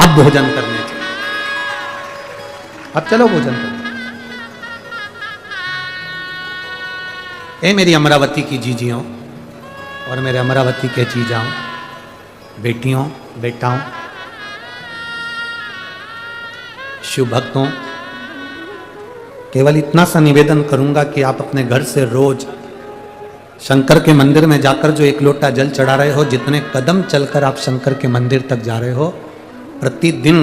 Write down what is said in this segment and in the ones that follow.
अब भोजन करने चलो, अब चलो भोजन करो। ए मेरी अमरावती की जीजियों और मेरे अमरावती के जीजाओं, बेटियों, बेटाओं, शिव भक्तों, केवल इतना सा निवेदन करूंगा कि आप अपने घर से रोज शंकर के मंदिर में जाकर जो एक लोटा जल चढ़ा रहे हो, जितने कदम चलकर आप शंकर के मंदिर तक जा रहे हो, प्रतिदिन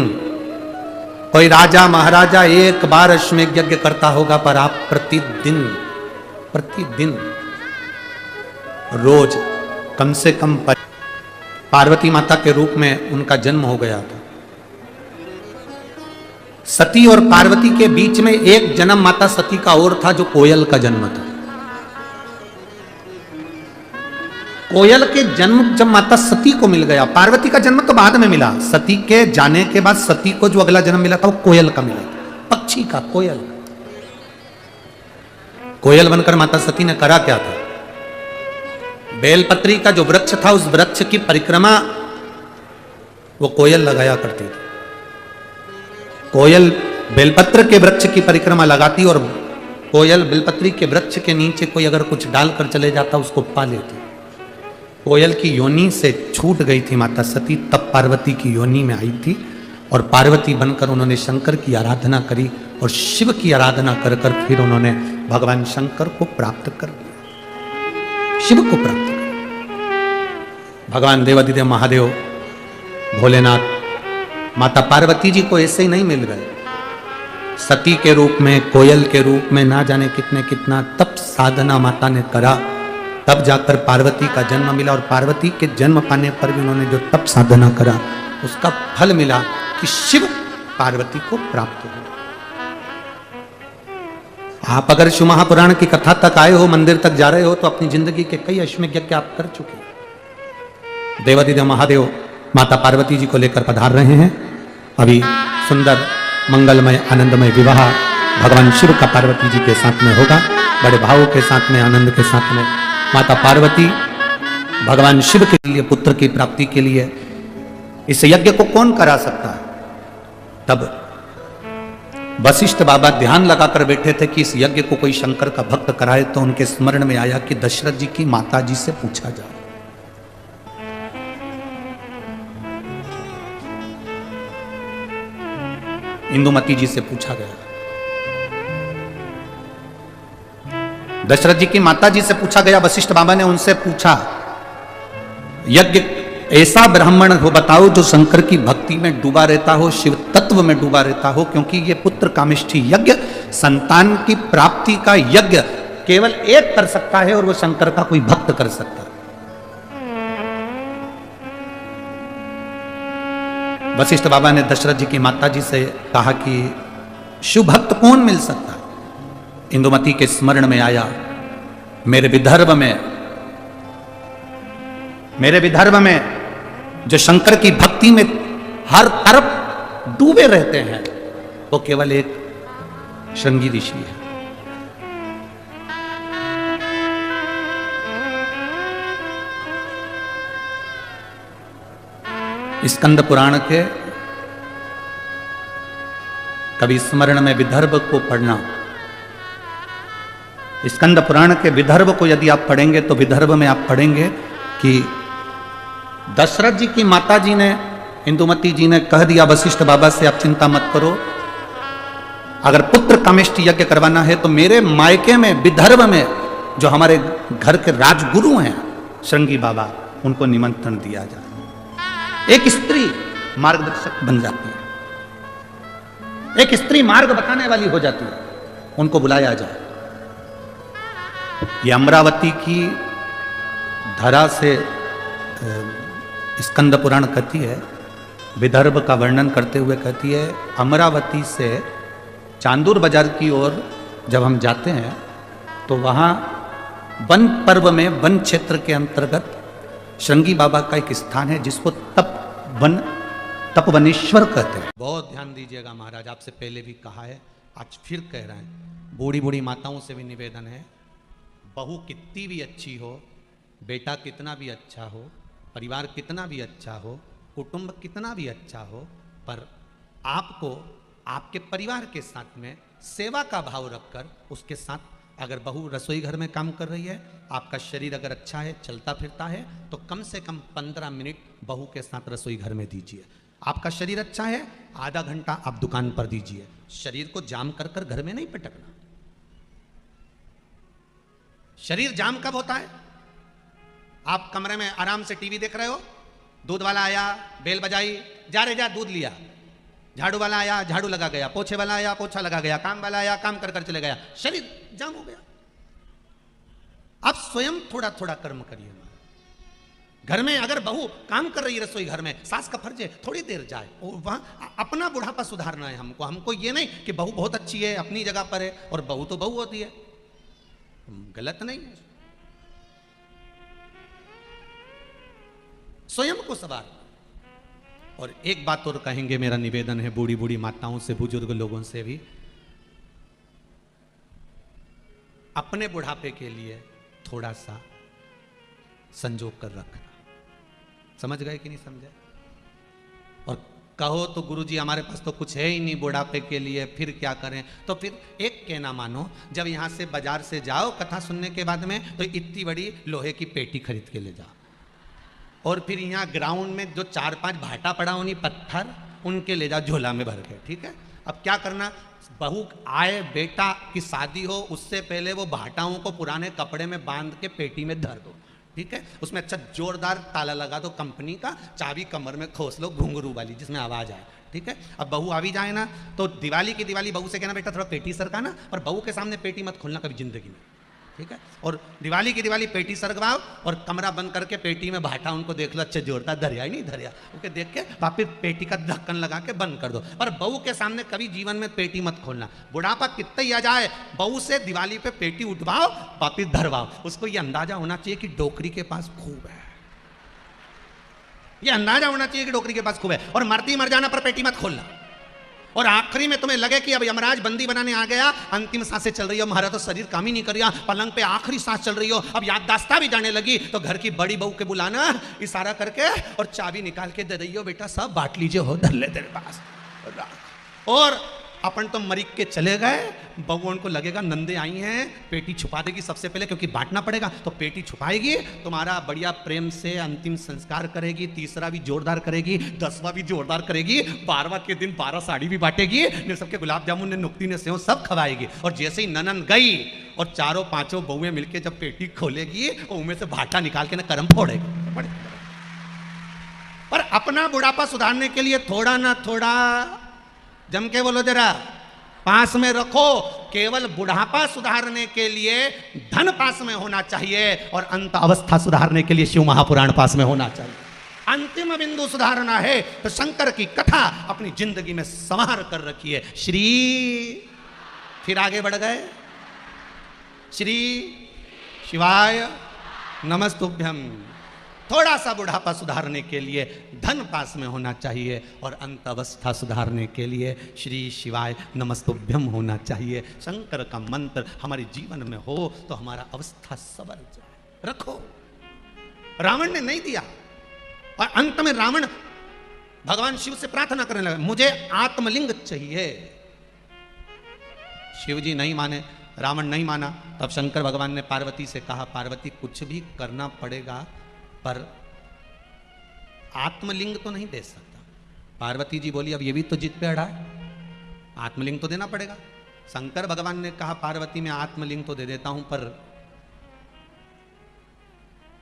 कोई राजा महाराजा एक बार अश्वमेध यज्ञ करता होगा, पर आप प्रतिदिन रोज कम से कम पार्वती माता के रूप में उनका जन्म हो गया था। सती और पार्वती के बीच में एक जन्म माता सती का और था, जो कोयल का जन्म था। कोयल के जन्म जब माता सती को मिल गया, पार्वती का जन्म तो बाद में मिला, सती के जाने के बाद सती को जो अगला जन्म मिला था वो कोयल का मिला, पक्षी का, कोयल। कोयल बनकर माता सती ने करा क्या था? बेलपत्री का जो वृक्ष था, उस वृक्ष की परिक्रमा वो कोयल लगाया करती थी। कोयल बेलपत्र के वृक्ष की परिक्रमा लगाती और कोयल बेलपत्री के वृक्ष के नीचे कोई अगर कुछ डालकर चले जाता उसको पा लेती। कोयल की योनि से छूट गई थी माता सती, तब पार्वती की योनि में आई थी और पार्वती बनकर उन्होंने शंकर की आराधना करी और शिव की आराधना कर कर फिर उन्होंने भगवान शंकर को प्राप्त कर दिया, शिव को प्राप्त कर। भगवान देवादिदेव महादेव भोलेनाथ माता पार्वती जी को ऐसे ही नहीं मिल गए, सती के रूप में, कोयल के रूप में, ना जाने कितने कितना तप साधना माता ने करा, तब जाकर पार्वती का जन्म मिला। और पार्वती के जन्म पाने पर भी उन्होंने जो तप साधना करा उसका फल मिला कि शिव पार्वती को प्राप्त हो। आप अगर शिव महापुराण की कथा तक आए हो, मंदिर तक जा रहे हो, तो अपनी जिंदगी के कई अश्वमेध यज्ञ आप कर चुके। देवादिदेव महादेव माता पार्वती जी को लेकर पधार रहे हैं। अभी सुंदर मंगलमय आनंदमय विवाह भगवान शिव का पार्वती जी के साथ में होगा, बड़े भाव के साथ में, आनंद के साथ में। माता पार्वती भगवान शिव के लिए, पुत्र की प्राप्ति के लिए इस यज्ञ को कौन करा सकता है? तब वशिष्ठ बाबा ध्यान लगाकर बैठे थे कि इस यज्ञ को कोई शंकर का भक्त कराए, तो उनके स्मरण में आया कि दशरथ जी की माता जी से पूछा जाए। इंदुमती जी से पूछा गया, दशरथ जी की माता जी से पूछा गया। वशिष्ठ बाबा ने उनसे पूछा, यज्ञ ऐसा ब्राह्मण हो बताओ जो शंकर की भक्ति में डूबा रहता हो, शिव तत्व में डूबा रहता हो, क्योंकि ये पुत्र कामेष्ठी यज्ञ, संतान की प्राप्ति का यज्ञ केवल एक कर सकता है और वो शंकर का कोई भक्त कर सकता है। वशिष्ठ बाबा ने दशरथ जी की माता जी से कहा कि शिव भक्त कौन मिल सकता है? इंदुमती के स्मरण में आया, मेरे विदर्भ में जो शंकर की भक्ति में हर तरफ डूबे रहते हैं, वो केवल एक श्रृंगी ऋषि है। स्कंद पुराण के कभी स्मरण में विदर्भ को पढ़ना, स्कंद पुराण के विदर्भ को यदि आप पढ़ेंगे तो विदर्भ में आप पढ़ेंगे कि दशरथ जी की माता जी ने, इंदुमती जी ने कह दिया वशिष्ठ बाबा से, आप चिंता मत करो, अगर पुत्र कामेष्ठी यज्ञ करवाना है तो मेरे मायके में विदर्भ में जो हमारे घर के राजगुरु हैं श्रृंगी बाबा, उनको निमंत्रण दिया जाए। एक स्त्री मार्गदर्शक बन जाती है, एक स्त्री मार्ग बताने वाली हो जाती है, उनको बुलाया जाए। ये अमरावती की धरा से स्कंद पुराण कहती है, विदर्भ का वर्णन करते हुए कहती है, अमरावती से चांदूर बाजार की ओर जब हम जाते हैं तो वहाँ वन पर्व में, वन क्षेत्र के अंतर्गत श्रृंगी बाबा का एक स्थान है जिसको तपवनेश्वर कहते हैं। बहुत ध्यान दीजिएगा महाराज, आपसे पहले भी कहा है, आज फिर कह रहे हैं, बूढ़ी बूढ़ी माताओं से भी निवेदन है, बहू कितनी भी अच्छी हो, बेटा कितना भी अच्छा हो, परिवार कितना भी अच्छा हो, कुटुंब कितना भी अच्छा हो, पर आपको आपके परिवार के साथ में सेवा का भाव रखकर उसके साथ, अगर बहू रसोई घर में काम कर रही है, आपका शरीर अगर अच्छा है, चलता फिरता है, तो कम से कम 15 मिनट बहू के साथ रसोई घर में दीजिए। आपका शरीर अच्छा है, आधा घंटा आप दुकान पर दीजिए। शरीर को जाम कर कर घर में नहीं पटकना। शरीर जाम कब होता है? आप कमरे में आराम से टीवी देख रहे हो, दूध वाला आया, बेल बजाई, जा रे जा दूध लिया, झाड़ू वाला आया, झाड़ू लगा गया, पोछे वाला आया, पोछा लगा गया, काम वाला आया, काम कर कर चले गया, शरीर जाम हो गया। आप स्वयं थोड़ा थोड़ा कर्म करिए। घर में अगर बहू काम कर रही है रसोई घर में, सास का फर्ज है थोड़ी देर जाए, वहां अपना बुढ़ापा सुधारना है हमको। हमको ये नहीं कि बहू बहुत अच्छी है, अपनी जगह पर है, और बहू तो बहू होती है, गलत नहीं है। स्वयं को सवार। और एक बात और कहेंगे, मेरा निवेदन है बूढ़ी बूढ़ी माताओं से, बुजुर्ग लोगों से भी, अपने बुढ़ापे के लिए थोड़ा सा संजोग कर रखना। समझ गए कि नहीं समझे? और कहो तो गुरुजी हमारे पास तो कुछ है ही नहीं बुढ़ापे के लिए, फिर क्या करें? तो फिर एक कहना मानो, जब यहां से बाजार से जाओ कथा सुनने के बाद में, तो इतनी बड़ी लोहे की पेटी खरीद के ले जाओ, और फिर यहाँ ग्राउंड में जो 4-5 भाटा पड़ा उन्हीं पत्थर, उनके ले जाओ झोला में भर के। ठीक है? अब क्या करना, बहू आए, बेटा की शादी हो, उससे पहले वो भाटाओं को पुराने कपड़े में बांध के पेटी में धर दो। ठीक है? उसमें अच्छा जोरदार ताला लगा दो कंपनी का, चाबी कमर में खोस लो घुंघरू वाली, जिसमें आवाज आए। ठीक है? अब बहू आ भी जाए ना, तो दिवाली की दिवाली बहू से कहना, बेटा थोड़ा पेटी सरकाना, और बहू के सामने पेटी मत खोलना कभी जिंदगी में। ठीक है? और दिवाली की दिवाली पेटी सरकवाओ, और कमरा बंद करके पेटी में भाटा उनको देख लो, अच्छे जोरदार धरिया ही नहीं धरिया, ओके, देख के वापिस पेटी का ढक्कन लगा के बंद कर दो। पर बहू के सामने कभी जीवन में पेटी मत खोलना। बुढ़ापा कितना ही आ जाए, बहू से दिवाली पे पेटी उठवाओ, वापिस धरवाओ। उसको ये अंदाजा होना चाहिए कि डोकरी के पास खूब है, ये अंदाजा होना चाहिए कि डोकरी के पास खूब है। और मरती मर जाना पर पेटी मत खोलना। और आखिरी में तुम्हें लगे कि अब यमराज बंदी बनाने आ गया, अंतिम सांसें चल रही हो, हमारा तो शरीर काम ही नहीं कर रहा, पलंग पे आखिरी सांस चल रही हो, अब याददाश्ता भी जाने लगी, तो घर की बड़ी बहू के बुलाना, इशारा करके, और चाबी निकाल के दे रही हो, बेटा सब बांट लीजिए, हो धर ले तेरे पास। और अपन तो मरीक के चले गए, बहू उनको लगेगा नंदे आई हैं, पेटी छुपा देगी सबसे पहले, क्योंकि बांटना पड़ेगा, तो पेटी छुपाएगी, तुम्हारा बढ़िया प्रेम से अंतिम संस्कार करेगी, तीसरा भी जोरदार करेगी, 10वां भी जोरदार करेगी, 12वां के दिन 12 साड़ी भी बांटेगी, ने सबके गुलाब जामुन ने नुक्ती ने सेव सब खवाएगी। और जैसे ही ननन गई और 4-5 बहुएं मिलके जब पेटी खोलेगी, उनमें से भाटा निकाल के ना करम फोड़ेगी। पर अपना बुढ़ापा सुधारने के लिए थोड़ा ना थोड़ा, जम के बोलो जरा, पास में रखो। केवल बुढ़ापा सुधारने के लिए धन पास में होना चाहिए, और अंत अवस्था सुधारने के लिए शिव महापुराण पास में होना चाहिए। अंतिम बिंदु सुधारना है तो शंकर की कथा अपनी जिंदगी में संवार कर रखिए। श्री, फिर आगे बढ़ गए, श्री शिवाय नमस्तुभ्यम। थोड़ा सा बुढ़ापा सुधारने के लिए धन पास में होना चाहिए, और अंत अवस्था सुधारने के लिए श्री शिवाय नमस्तुभ्यम होना चाहिए। शंकर का मंत्र हमारे जीवन में हो तो हमारा अवस्था सवर जाए। रखो, रावण ने नहीं दिया, और अंत में रावण भगवान शिव से प्रार्थना करने लगा, मुझे आत्मलिंग चाहिए। शिव जी नहीं माने, रावण नहीं माना, तब शंकर भगवान ने पार्वती से कहा, पार्वती कुछ भी करना पड़ेगा, पर आत्मलिंग तो नहीं दे सकता। पार्वती जी बोली, अब ये भी तो जिद पे अड़ा है, आत्मलिंग तो देना पड़ेगा। शंकर भगवान ने कहा, पार्वती मैं आत्मलिंग तो दे देता हूं, पर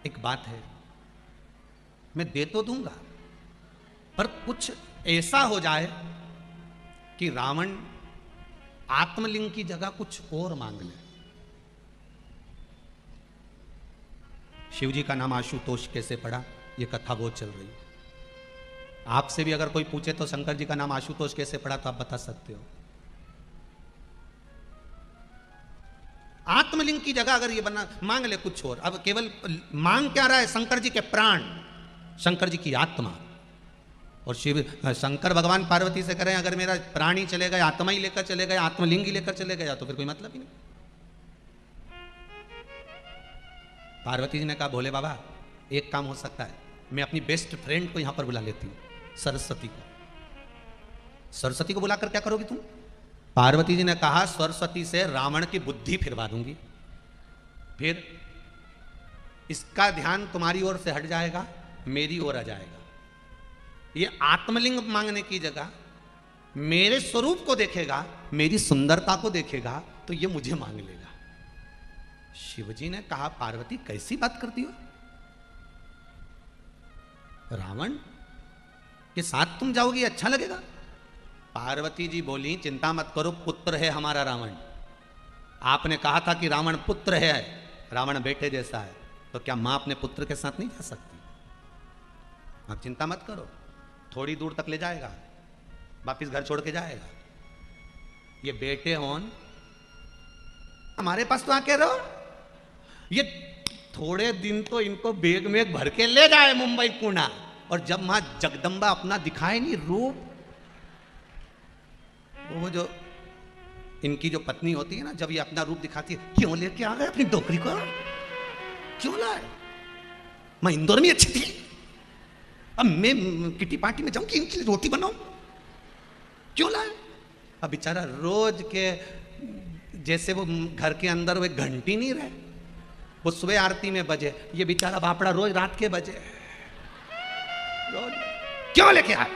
एक बात है, मैं दे तो दूंगा, पर कुछ ऐसा हो जाए कि रावण आत्मलिंग की जगह कुछ और मांग ले। शिव जी का नाम आशुतोष कैसे पड़ा, ये कथा बहुत चल रही है। आपसे भी अगर कोई पूछे तो शंकर जी का नाम आशुतोष कैसे पड़ा, तो आप बता सकते हो। आत्मलिंग की जगह अगर ये बना मांग ले कुछ और, अब केवल मांग क्या रहा है, शंकर जी के प्राण, शंकर जी की आत्मा। और शिव शंकर भगवान पार्वती से करें, अगर मेरा प्राण ही चले गए, आत्मा ही लेकर चले गए, आत्मलिंग ही लेकर चले गए, तो फिर कोई मतलब ही नहीं। पार्वती जी ने कहा, भोले बाबा एक काम हो सकता है, मैं अपनी बेस्ट फ्रेंड को यहां पर बुला लेती हूं, सरस्वती को, सरस्वती को बुलाकर क्या करोगी तुम? पार्वती जी ने कहा सरस्वती से रावण की बुद्धि फिरवा दूंगी, फिर इसका ध्यान तुम्हारी ओर से हट जाएगा, मेरी ओर आ जाएगा। ये आत्मलिंग मांगने की जगह मेरे स्वरूप को देखेगा, मेरी सुंदरता को देखेगा, तो ये मुझे मांग लेगा। शिवजी ने कहा पार्वती कैसी बात करती हो? रावण के साथ तुम जाओगी, अच्छा लगेगा? पार्वती जी बोली चिंता मत करो, पुत्र है हमारा रावण। आपने कहा था कि रावण पुत्र है, रावण बेटे जैसा है, तो क्या मां अपने पुत्र के साथ नहीं जा सकती? आप चिंता मत करो, थोड़ी दूर तक ले जाएगा, वापिस घर छोड़ के जाएगा। ये बेटे होन हमारे पास तो आके रहो, ये थोड़े दिन तो इनको बैग में भर के ले जाए मुंबई पुणे, और जब मां जगदम्बा अपना दिखाए नहीं रूप, वो जो इनकी जो पत्नी होती है ना, जब ये अपना रूप दिखाती है, क्यों लेके आ गए अपनी डोकरी को, क्यों लाए? मैं इंदौर में अच्छी थी, अब मैं किटी पार्टी में जाऊं कि इनके लिए रोटी बनाऊं, क्यों लाए? अब बेचारा रोज के जैसे वो घर के अंदर वो घंटी नहीं रहे, वो सुबह आरती में बजे, ये बेचारा बापड़ा रोज रात के बजे, रोज क्यों लेके आए,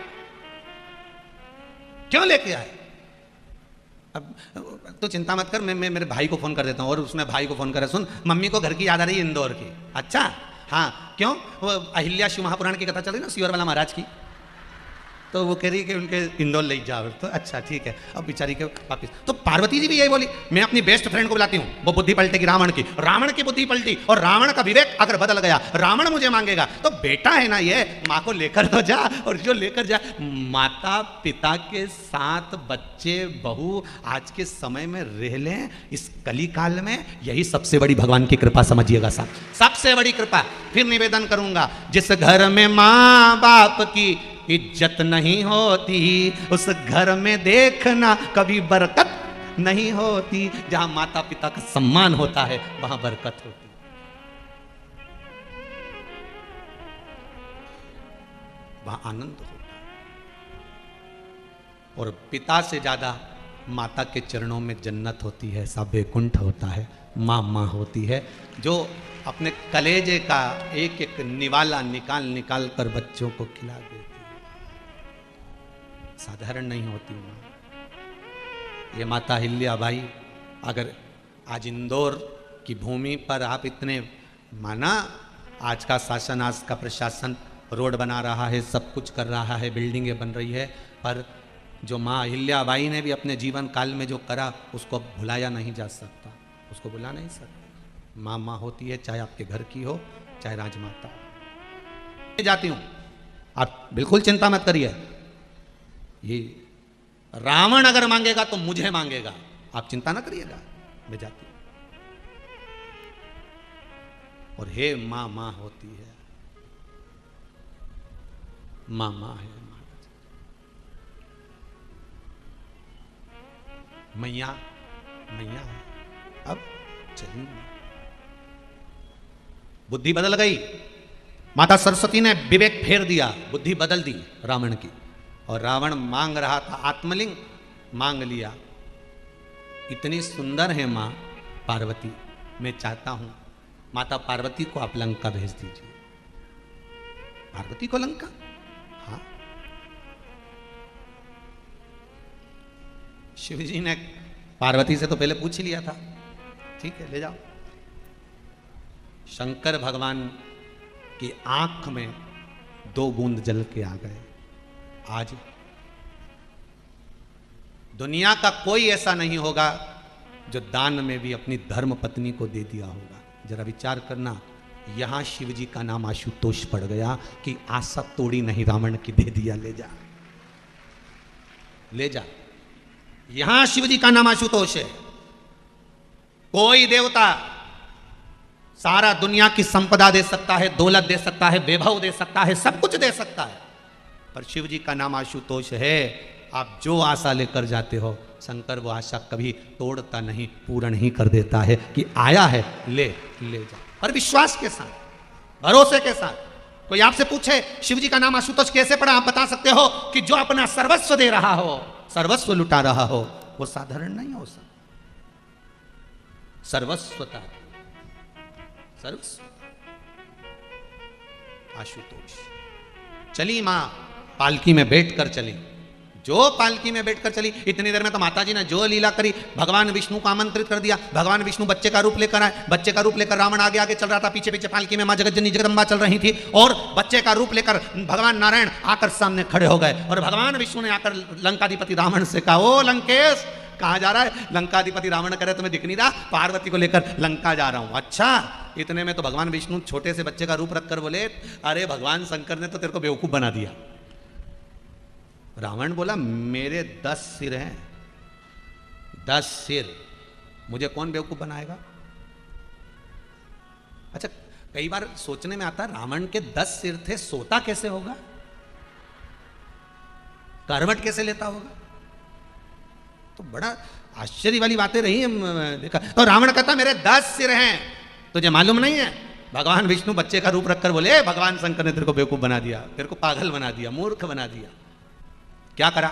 क्यों लेके आए? अब तो चिंता मत कर, मैं मेरे भाई को फोन कर देता हूँ। और उसने भाई को फोन करा, सुन मम्मी को घर की याद आ रही है इंदौर की। अच्छा हाँ, क्यों? वो अहिल्या शिव महापुराण की कथा चल रही ना, सियोर वाला महाराज की, तो वो कह रही कि उनके इंदौर ले जाओ। तो अच्छा ठीक है, अब बेचारी के वापिस। तो पार्वती जी भी यही बोली, मैं अपनी बेस्ट फ्रेंड को बुलाती हूँ, वो बुद्धि पलटेगी रावण की। रावण की बुद्धि पलटी और रावण का विवेक अगर बदल गया, रावण मुझे मांगेगा, तो बेटा है ना ये, माँ को लेकर तो जा, और जो लेकर जा, माता पिता के साथ बच्चे बहू आज के समय में रह लें इस कली काल में, यही सबसे बड़ी भगवान की कृपा समझिएगा साहब, सबसे बड़ी कृपा। फिर निवेदन करूंगा, जिस घर में माँ बाप की इज्जत नहीं होती, उस घर में देखना कभी बरकत नहीं होती। जहां माता पिता का सम्मान होता है वहां बरकत होती है, वहां आनंद होता है। और पिता से ज्यादा माता के चरणों में जन्नत होती है, सा वैकुंठ होता है। माँ होती है जो अपने कलेजे का एक एक निवाला निकाल निकाल कर बच्चों को खिला देती है, साधारण नहीं होती माँ। ये माता अहिल्याबाई, अगर आज इंदौर की भूमि पर आप इतने माना, आज का शासन, आज का प्रशासन रोड बना रहा है, सब कुछ कर रहा है, बिल्डिंगें बन रही है, पर जो माँ अहिल्याबाई ने भी अपने जीवन काल में जो करा उसको अब भुलाया नहीं जा सकता, उसको भुला नहीं सकता। माँ माँ होती है, चाहे आपके घर की हो, चाहे राजमाता। जाती हूँ, आप बिल्कुल चिंता मत करिए, ये रावण अगर मांगेगा तो मुझे मांगेगा, आप चिंता ना करिएगा, मैं जाती हूं। और हे मां मां होती है, मां मां है, मैया मैया है। अब चलिए, बुद्धि बदल गई, माता सरस्वती ने विवेक फेर दिया, बुद्धि बदल दी रावण की, और रावण मांग रहा था आत्मलिंग, मांग लिया। इतनी सुंदर है मां पार्वती, मैं चाहता हूं माता पार्वती को आप लंका भेज दीजिए। पार्वती को लंका? हाँ। शिव जी ने पार्वती से तो पहले पूछ लिया था, ठीक है ले जाओ। शंकर भगवान की आंख में 2 बूंद जल के आ गए। आज दुनिया का कोई ऐसा नहीं होगा जो दान में भी अपनी धर्म पत्नी को दे दिया होगा। जरा विचार करना, यहां शिव जी का नाम आशुतोष पड़ गया कि आशा तोड़ी नहीं रावण की, दे दिया, ले जा ले जा। यहां शिव जी का नाम आशुतोष है। कोई देवता सारा दुनिया की संपदा दे सकता है, दौलत दे सकता है, वैभव दे सकता है, सब कुछ दे सकता है, पर शिव जी का नाम आशुतोष है। आप जो आशा लेकर जाते हो, शंकर वो आशा कभी तोड़ता नहीं, पूर्ण ही कर देता है कि आया है ले ले जा। पर विश्वास के साथ, भरोसे के साथ, कोई आपसे पूछे शिव जी का नाम आशुतोष कैसे पड़ा, आप बता सकते हो कि जो अपना सर्वस्व दे रहा हो, सर्वस्व लुटा रहा हो, वो साधारण नहीं हो सकता। सर्वस्वता, सर्वस्व। आशुतोष चली मां पालकी में बैठकर चली, जो पालकी में बैठकर चली, इतनी देर में तो माताजी ने जो लीला करी, भगवान विष्णु को आमंत्रित कर दिया। भगवान विष्णु बच्चे का रूप लेकर आए, बच्चे का रूप लेकर रावण आगे आगे चल रहा था, पीछे पीछे पालकी में मां जगज्जननी जगदम्बा चल रही थी, और बच्चे का रूप लेकर भगवान नारायण आकर सामने खड़े हो गए। और भगवान विष्णु ने आकर लंकाधिपति रावण से कहा, ओ लंकेश कहाँ जा रहा है? लंकाधिपति रावण करे तुम्हें दिख नहीं रहा, पार्वती को लेकर लंका जा रहा हूं। अच्छा, इतने में तो भगवान विष्णु छोटे से बच्चे का रूप रखकर बोले, अरे भगवान शंकर ने तो तेरे को बेवकूफ बना दिया। रावण बोला, मेरे 10 सिर हैं, 10 सिर, मुझे कौन बेवकूफ बनाएगा? अच्छा, कई बार सोचने में आता है रावण के 10 सिर थे, सोता कैसे होगा, करवट कैसे लेता होगा? तो बड़ा आश्चर्य वाली बातें रही हैं। देखा तो रावण कहता मेरे 10 सिर हैं, तुझे मालूम नहीं है? भगवान विष्णु बच्चे का रूप रखकर बोले, भगवान शंकर ने तेरे को बेवकूफ बना दिया, तेरे को पागल बना दिया, मूर्ख बना दिया। क्या करा?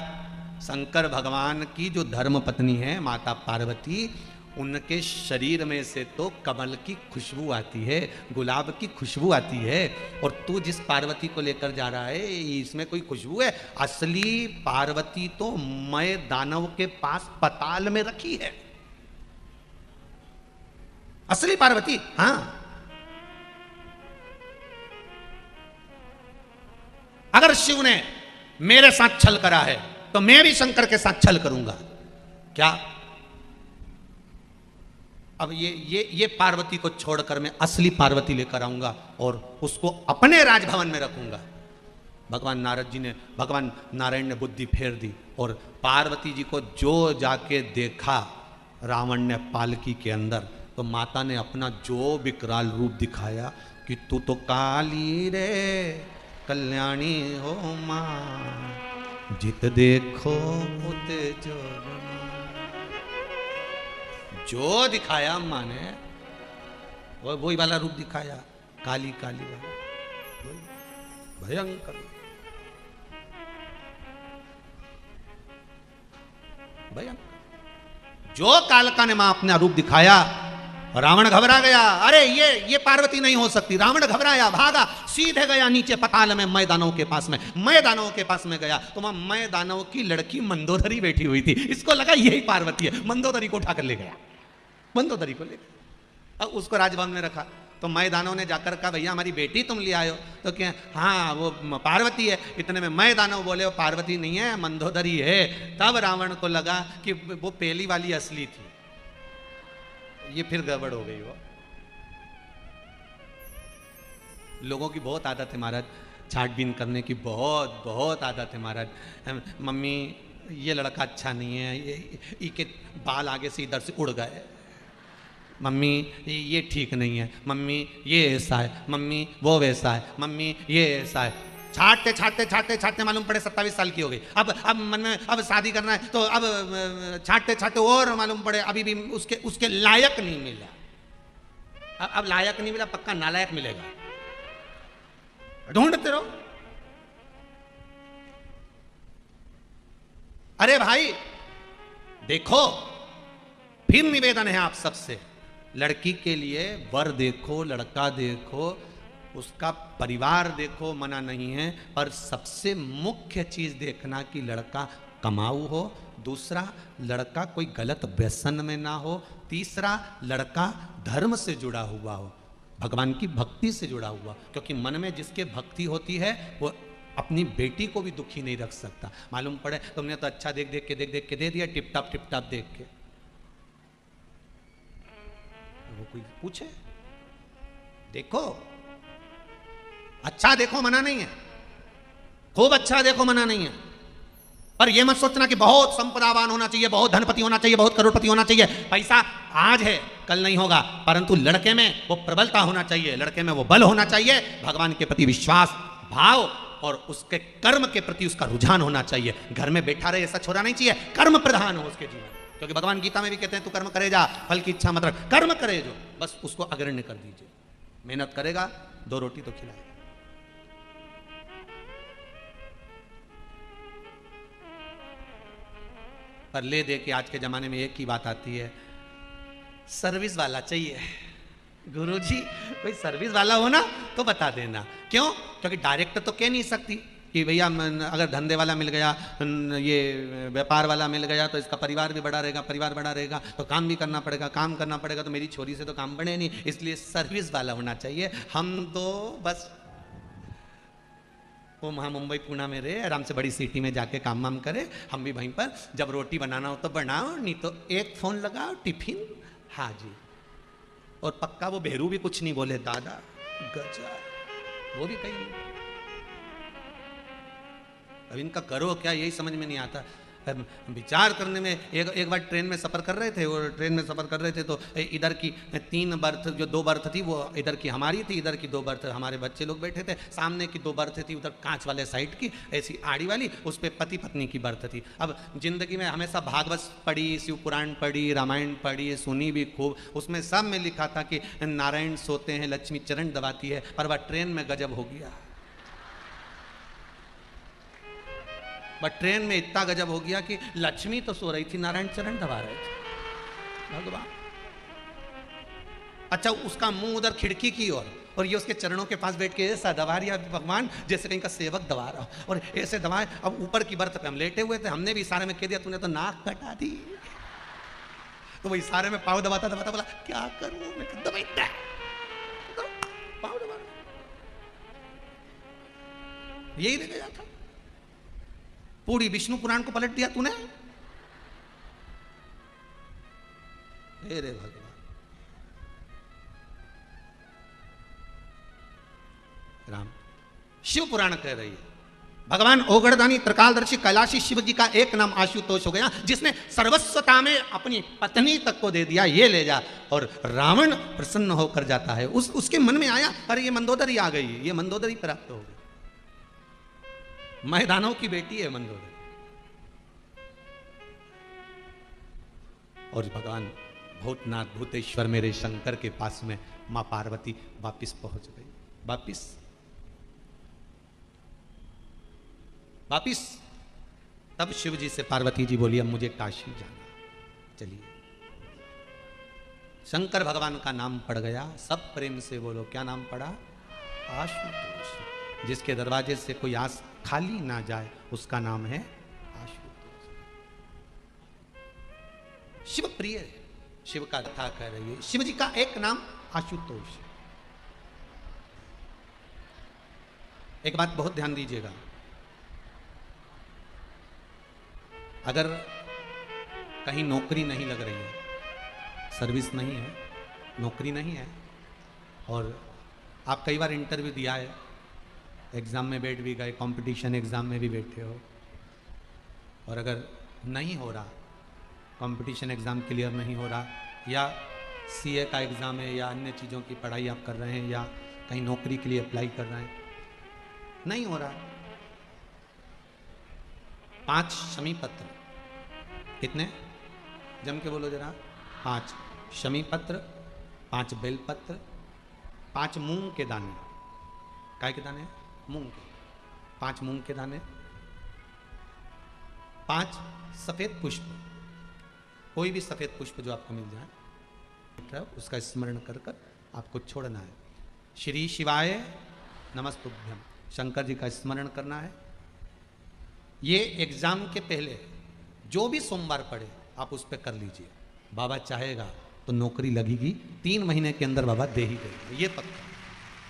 शंकर भगवान की जो धर्म पत्नी है माता पार्वती, उनके शरीर में से तो कमल की खुशबू आती है, गुलाब की खुशबू आती है, और तू जिस पार्वती को लेकर जा रहा है इसमें कोई खुशबू है? असली पार्वती तो मय दानव के पास पताल में रखी है, असली पार्वती। हाँ, अगर शिव ने मेरे साथ छल करा है तो मैं भी शंकर के साथ छल करूंगा। क्या? अब ये पार्वती को छोड़कर मैं असली पार्वती लेकर आऊंगा और उसको अपने राजभवन में रखूंगा। भगवान नारायण ने बुद्धि फेर दी, और पार्वती जी को जो जाके देखा रावण ने पालकी के अंदर, तो माता ने अपना जो विकराल रूप दिखाया कि तू तो काली रे कल्याणी हो मां, जित देखो उत जो दिखाया मां ने, वही वाला रूप दिखाया, काली काली वाला, भयंकर भयंकर। जो कालका ने मां अपना रूप दिखाया, रावण घबरा गया, अरे ये पार्वती नहीं हो सकती। रावण घबराया, भागा, सीधे गया नीचे पताल में, मैदानों के पास में, मैदानों के पास में गया तो वहां मैदानों की लड़की मंदोदरी बैठी हुई थी। इसको लगा यही पार्वती है, मंदोदरी को उठाकर ले गया, मंदोदरी को ले गया, अब उसको राजभवन में रखा। तो मैदानों ने जाकर कहा, भैया हमारी बेटी तुम ले आयो? तो क्या, हाँ वो पार्वती है। इतने में मैदानों बोले, वो पार्वती नहीं है, मंदोदरी है। तब रावण को लगा कि वो पहली वाली असली थी, ये फिर गड़बड़ हो गई। वो लोगों की बहुत आदत है महाराज, छाटबीन करने की बहुत आदत है महाराज। मम्मी ये लड़का अच्छा नहीं है, ये के बाल आगे से इधर से उड़ गए, मम्मी ये ठीक नहीं है, मम्मी ये ऐसा है, मम्मी वो वैसा है, मम्मी ये ऐसा है। छाटते मालूम पड़े 27 साल की हो गई। अब मन में अब शादी करना है, तो अब छाटते और मालूम पड़े अभी भी उसके लायक नहीं मिला। अब लायक नहीं मिला, पक्का नालायक मिलेगा, ढूंढते रहो। अरे भाई देखो, फिर निवेदन है आप सबसे, लड़की के लिए वर देखो, लड़का देखो, उसका परिवार देखो, मना नहीं है, पर सबसे मुख्य चीज देखना कि लड़का कमाऊ हो, दूसरा लड़का कोई गलत व्यसन में ना हो, तीसरा लड़का धर्म से जुड़ा हुआ हो, भगवान की भक्ति से जुड़ा हुआ, क्योंकि मन में जिसके भक्ति होती है वो अपनी बेटी को भी दुखी नहीं रख सकता। मालूम पड़े तुमने तो अच्छा देख देख के दे दिया, टिप टाप देख के। वो कोई पूछे, देखो अच्छा देखो मना नहीं है, खूब अच्छा देखो मना नहीं है, पर यह मत सोचना कि बहुत संपदावान होना चाहिए, बहुत धनपति होना चाहिए, बहुत करोड़पति होना चाहिए। पैसा आज है कल नहीं होगा, परंतु लड़के में वो प्रबलता होना चाहिए, लड़के में वो बल होना चाहिए, भगवान के प्रति विश्वास भाव और उसके कर्म के प्रति उसका रुझान होना चाहिए। घर में बैठा रहे ऐसा छोरा नहीं चाहिए, कर्म प्रधान हो उसके जीवन, क्योंकि भगवान गीता में भी कहते हैं तू कर्म करे जा, फल की इच्छा मत रख, कर्म करे जो, बस उसको अग्रण्य कर दीजिए। मेहनत करेगा 2 रोटी तो खिलाएगा। पर ले दे के आज के ज़माने में एक ही बात आती है, सर्विस वाला चाहिए। गुरुजी कोई सर्विस वाला हो ना तो बता देना। क्यों? क्योंकि डायरेक्ट तो कह नहीं सकती कि भैया अगर धंधे वाला मिल गया, ये व्यापार वाला मिल गया तो इसका परिवार भी बड़ा रहेगा, परिवार बड़ा रहेगा तो काम भी करना पड़ेगा, काम करना पड़ेगा तो मेरी छोरी से तो काम बने नहीं, इसलिए सर्विस वाला होना चाहिए। हम तो बस वो वहाँ मुंबई पूना में रहे, आराम से बड़ी सिटी में जाके काम वाम करे, हम भी वहीं पर जब रोटी बनाना हो तो बनाओ, नहीं तो एक फ़ोन लगाओ, टिफिन हाँ जी। और पक्का वो बेहरू भी कुछ नहीं बोले, दादा गजब, वो भी कहीं नहीं। अब इनका करो क्या यही समझ में नहीं आता। विचार करने में एक बार ट्रेन में सफ़र कर रहे थे, और ट्रेन में सफ़र कर रहे थे तो इधर की 3 बर्थ, जो 2 बर्थ थी वो इधर की हमारी थी, इधर की 2 बर्थ हमारे बच्चे लोग बैठे थे। सामने की 2 बर्थ थी उधर कांच वाले साइड की, ऐसी आड़ी वाली, उस पर पति पत्नी की बर्थ थी। अब जिंदगी में हमेशा भागवत पढ़ी, शिव पुराण पढ़ी, रामायण पढ़ी, सुनी भी खूब, उसमें सब में लिखा था कि नारायण सोते हैं, लक्ष्मी चरण दबाती है, पर वह ट्रेन में गजब हो गया। बट ट्रेन में इतना गजब हो गया कि लक्ष्मी तो सो रही थी, नारायण चरण दबा रहे थे। भगवान, अच्छा उसका मुंह उधर खिड़की की ओर, और ये उसके चरणों के पास बैठ के ऐसा दबा रिया भगवान जैसे कहीं का सेवक दबा रहा हो, और ऐसे दबाए। अब ऊपर की बर्थ पे हम लेटे हुए थे, हमने भी इशारे में कह दिया तूने तो नाक कटा दी, तो वो इशारे में पाँव दबाता दबाता बोला क्या करूं मैं, दबाई पाँव दबा, यही रह गया था। पूरी विष्णु पुराण को पलट दिया तूने। रे भगवान, राम शिव पुराण कह रही है, भगवान ओगड़दानी त्रिकालदर्शी कैलाशी शिव जी का एक नाम आशुतोष हो गया, जिसने सर्वस्वता में अपनी पत्नी तक को दे दिया, ये ले जा। और रावण प्रसन्न होकर जाता है, उसके मन में आया अरे ये मंदोदरी आ गई, ये मंदोदरी प्राप्त हो गई, मैदानों की बेटी है मंदोदरी। और भगवान भूतनाथ भूतेश्वर मेरे शंकर के पास में मां पार्वती वापिस पहुंच गई। वापिस तब शिव जी से पार्वती जी बोली अब मुझे काशी जाना, चलिए। शंकर भगवान का नाम पड़ गया, सब प्रेम से बोलो क्या नाम पड़ा? आशुतोष। जिसके दरवाजे से कोई आस खाली ना जाए उसका नाम है आशुतोष। शिव प्रिय, शिव का कथा कह रही है, शिव जी का एक नाम आशुतोष। एक बात बहुत ध्यान दीजिएगा, अगर कहीं नौकरी नहीं लग रही है, सर्विस नहीं है, नौकरी नहीं है, और आप कई बार इंटरव्यू दिया है, एग्ज़ाम में बैठ भी गए, कंपटीशन एग्ज़ाम में भी बैठे हो, और अगर नहीं हो रहा, कंपटीशन एग्ज़ाम क्लियर नहीं हो रहा, या सीए का एग्ज़ाम है या अन्य चीज़ों की पढ़ाई आप कर रहे हैं, या कहीं नौकरी के लिए अप्लाई कर रहे हैं, नहीं हो रहा, 5 शमी पत्र, कितने जम के बोलो जरा, 5 शमी पत्र, 5 बेल पत्र, 5 मूंग के दाने, काय के दाने? मूंग के, 5 मूंग के दाने, 5 सफेद पुष्प, कोई भी सफेद पुष्प जो आपको मिल जाए उसका स्मरण कर कर आपको छोड़ना है। श्री शिवाय नमस्तुभ्यम, शंकर जी का स्मरण करना है। ये एग्जाम के पहले जो भी सोमवार पड़े आप उस पर कर लीजिए, बाबा चाहेगा तो नौकरी लगेगी, 3 महीने के अंदर बाबा दे ही देंगे, ये पक्का।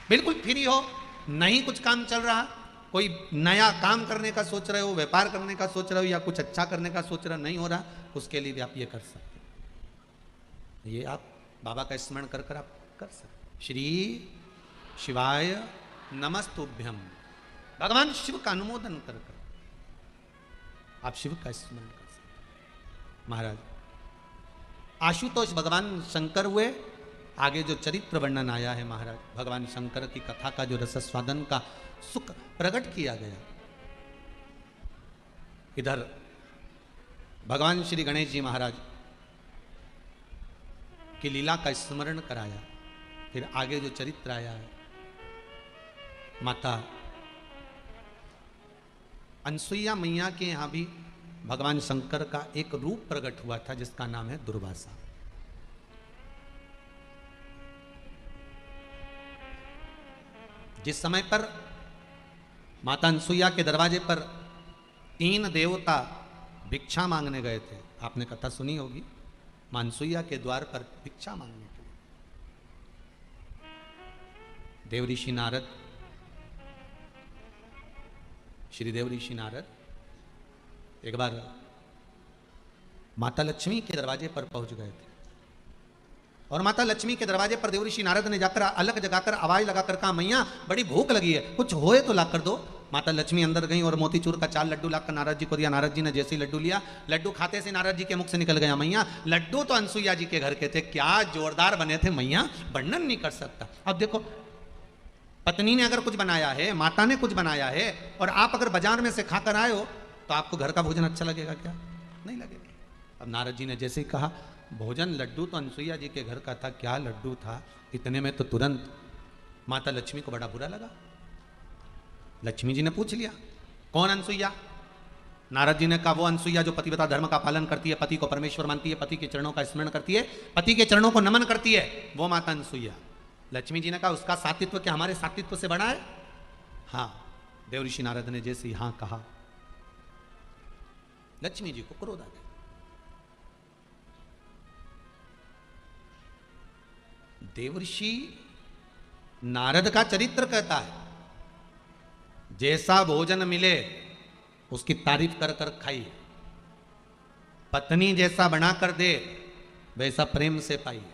बिल्कुल फ्री हो, नहीं कुछ काम चल रहा, कोई नया काम करने का सोच रहे हो, व्यापार करने का सोच रहे हो, या कुछ अच्छा करने का सोच रहे हो, नहीं हो रहा, उसके लिए भी आप ये कर सकते हैं। ये आप बाबा का स्मरण कर कर आप कर सकते। श्री शिवाय नमस्तुभ्यम, भगवान शिव का अनुमोदन कर कर आप शिव का स्मरण कर सकते। महाराज आशुतोष भगवान शंकर हुए, आगे जो चरित्र वर्णन आया है महाराज, भगवान शंकर की कथा का जो रसस्वादन का सुख प्रकट किया गया, इधर भगवान श्री गणेश जी महाराज की लीला का स्मरण कराया, फिर आगे जो चरित्र आया है, माता अनसुईया मैया के यहाँ भी भगवान शंकर का एक रूप प्रकट हुआ था जिसका नाम है दुर्वासा। जिस समय पर माता अनसुईया के दरवाजे पर 3 देवता भिक्षा मांगने गए थे, आपने कथा सुनी होगी, मां अनसुईया के द्वार पर भिक्षा मांगने के लिए देव ऋषि नारद, श्री देव ऋषि नारद एक बार माता लक्ष्मी के दरवाजे पर पहुंच गए थे और माता लक्ष्मी के दरवाजे पर देव ऋषि नारद ने जाकर अलग जगाकर आवाज लगाकर कहा, मैया बड़ी भूख लगी है, कुछ होए तो ला कर दो। माता लक्ष्मी अंदर गई और मोतीचूर का 4 लड्डू लाकर नारद जी को दिया। नारद जी ने जैसे ही लड्डू लिया, लड्डू खाते से नारद जी के मुख से निकल गया, मैया लड्डू तो अनसुईया जी के घर के थे, क्या जोरदार बने थे मैया, वर्णन नहीं कर सकता। अब देखो, पत्नी ने अगर कुछ बनाया है, माता ने कुछ बनाया है और आप अगर बाजार में से खाकर आए हो तो आपको घर का भोजन अच्छा लगेगा क्या? नहीं लगेगा। अब नारद जी ने जैसे ही कहा, भोजन लड्डू तो अनसुईया जी के घर का था, क्या लड्डू था, इतने में तो तुरंत माता लक्ष्मी को बड़ा बुरा लगा। लक्ष्मी जी ने पूछ लिया, कौन अनसुईया? नारद जी ने कहा, वो अनसुईया जो पतिव्रता धर्म का पालन करती है, पति को परमेश्वर मानती है, पति के चरणों का स्मरण करती है, पति के चरणों को नमन करती है, वो माता अनसुईया। लक्ष्मी जी ने कहा, उसका सात्वित्व क्या हमारे सात्वित्व से बड़ा है? हाँ। देव ऋषि नारद ने जैसे ही हाँ कहा, लक्ष्मी जी को क्रोध आ गया। देवर्षि नारद का चरित्र कहता है, जैसा भोजन मिले उसकी तारीफ कर कर खाइए, पत्नी जैसा बना कर दे वैसा प्रेम से पाइए,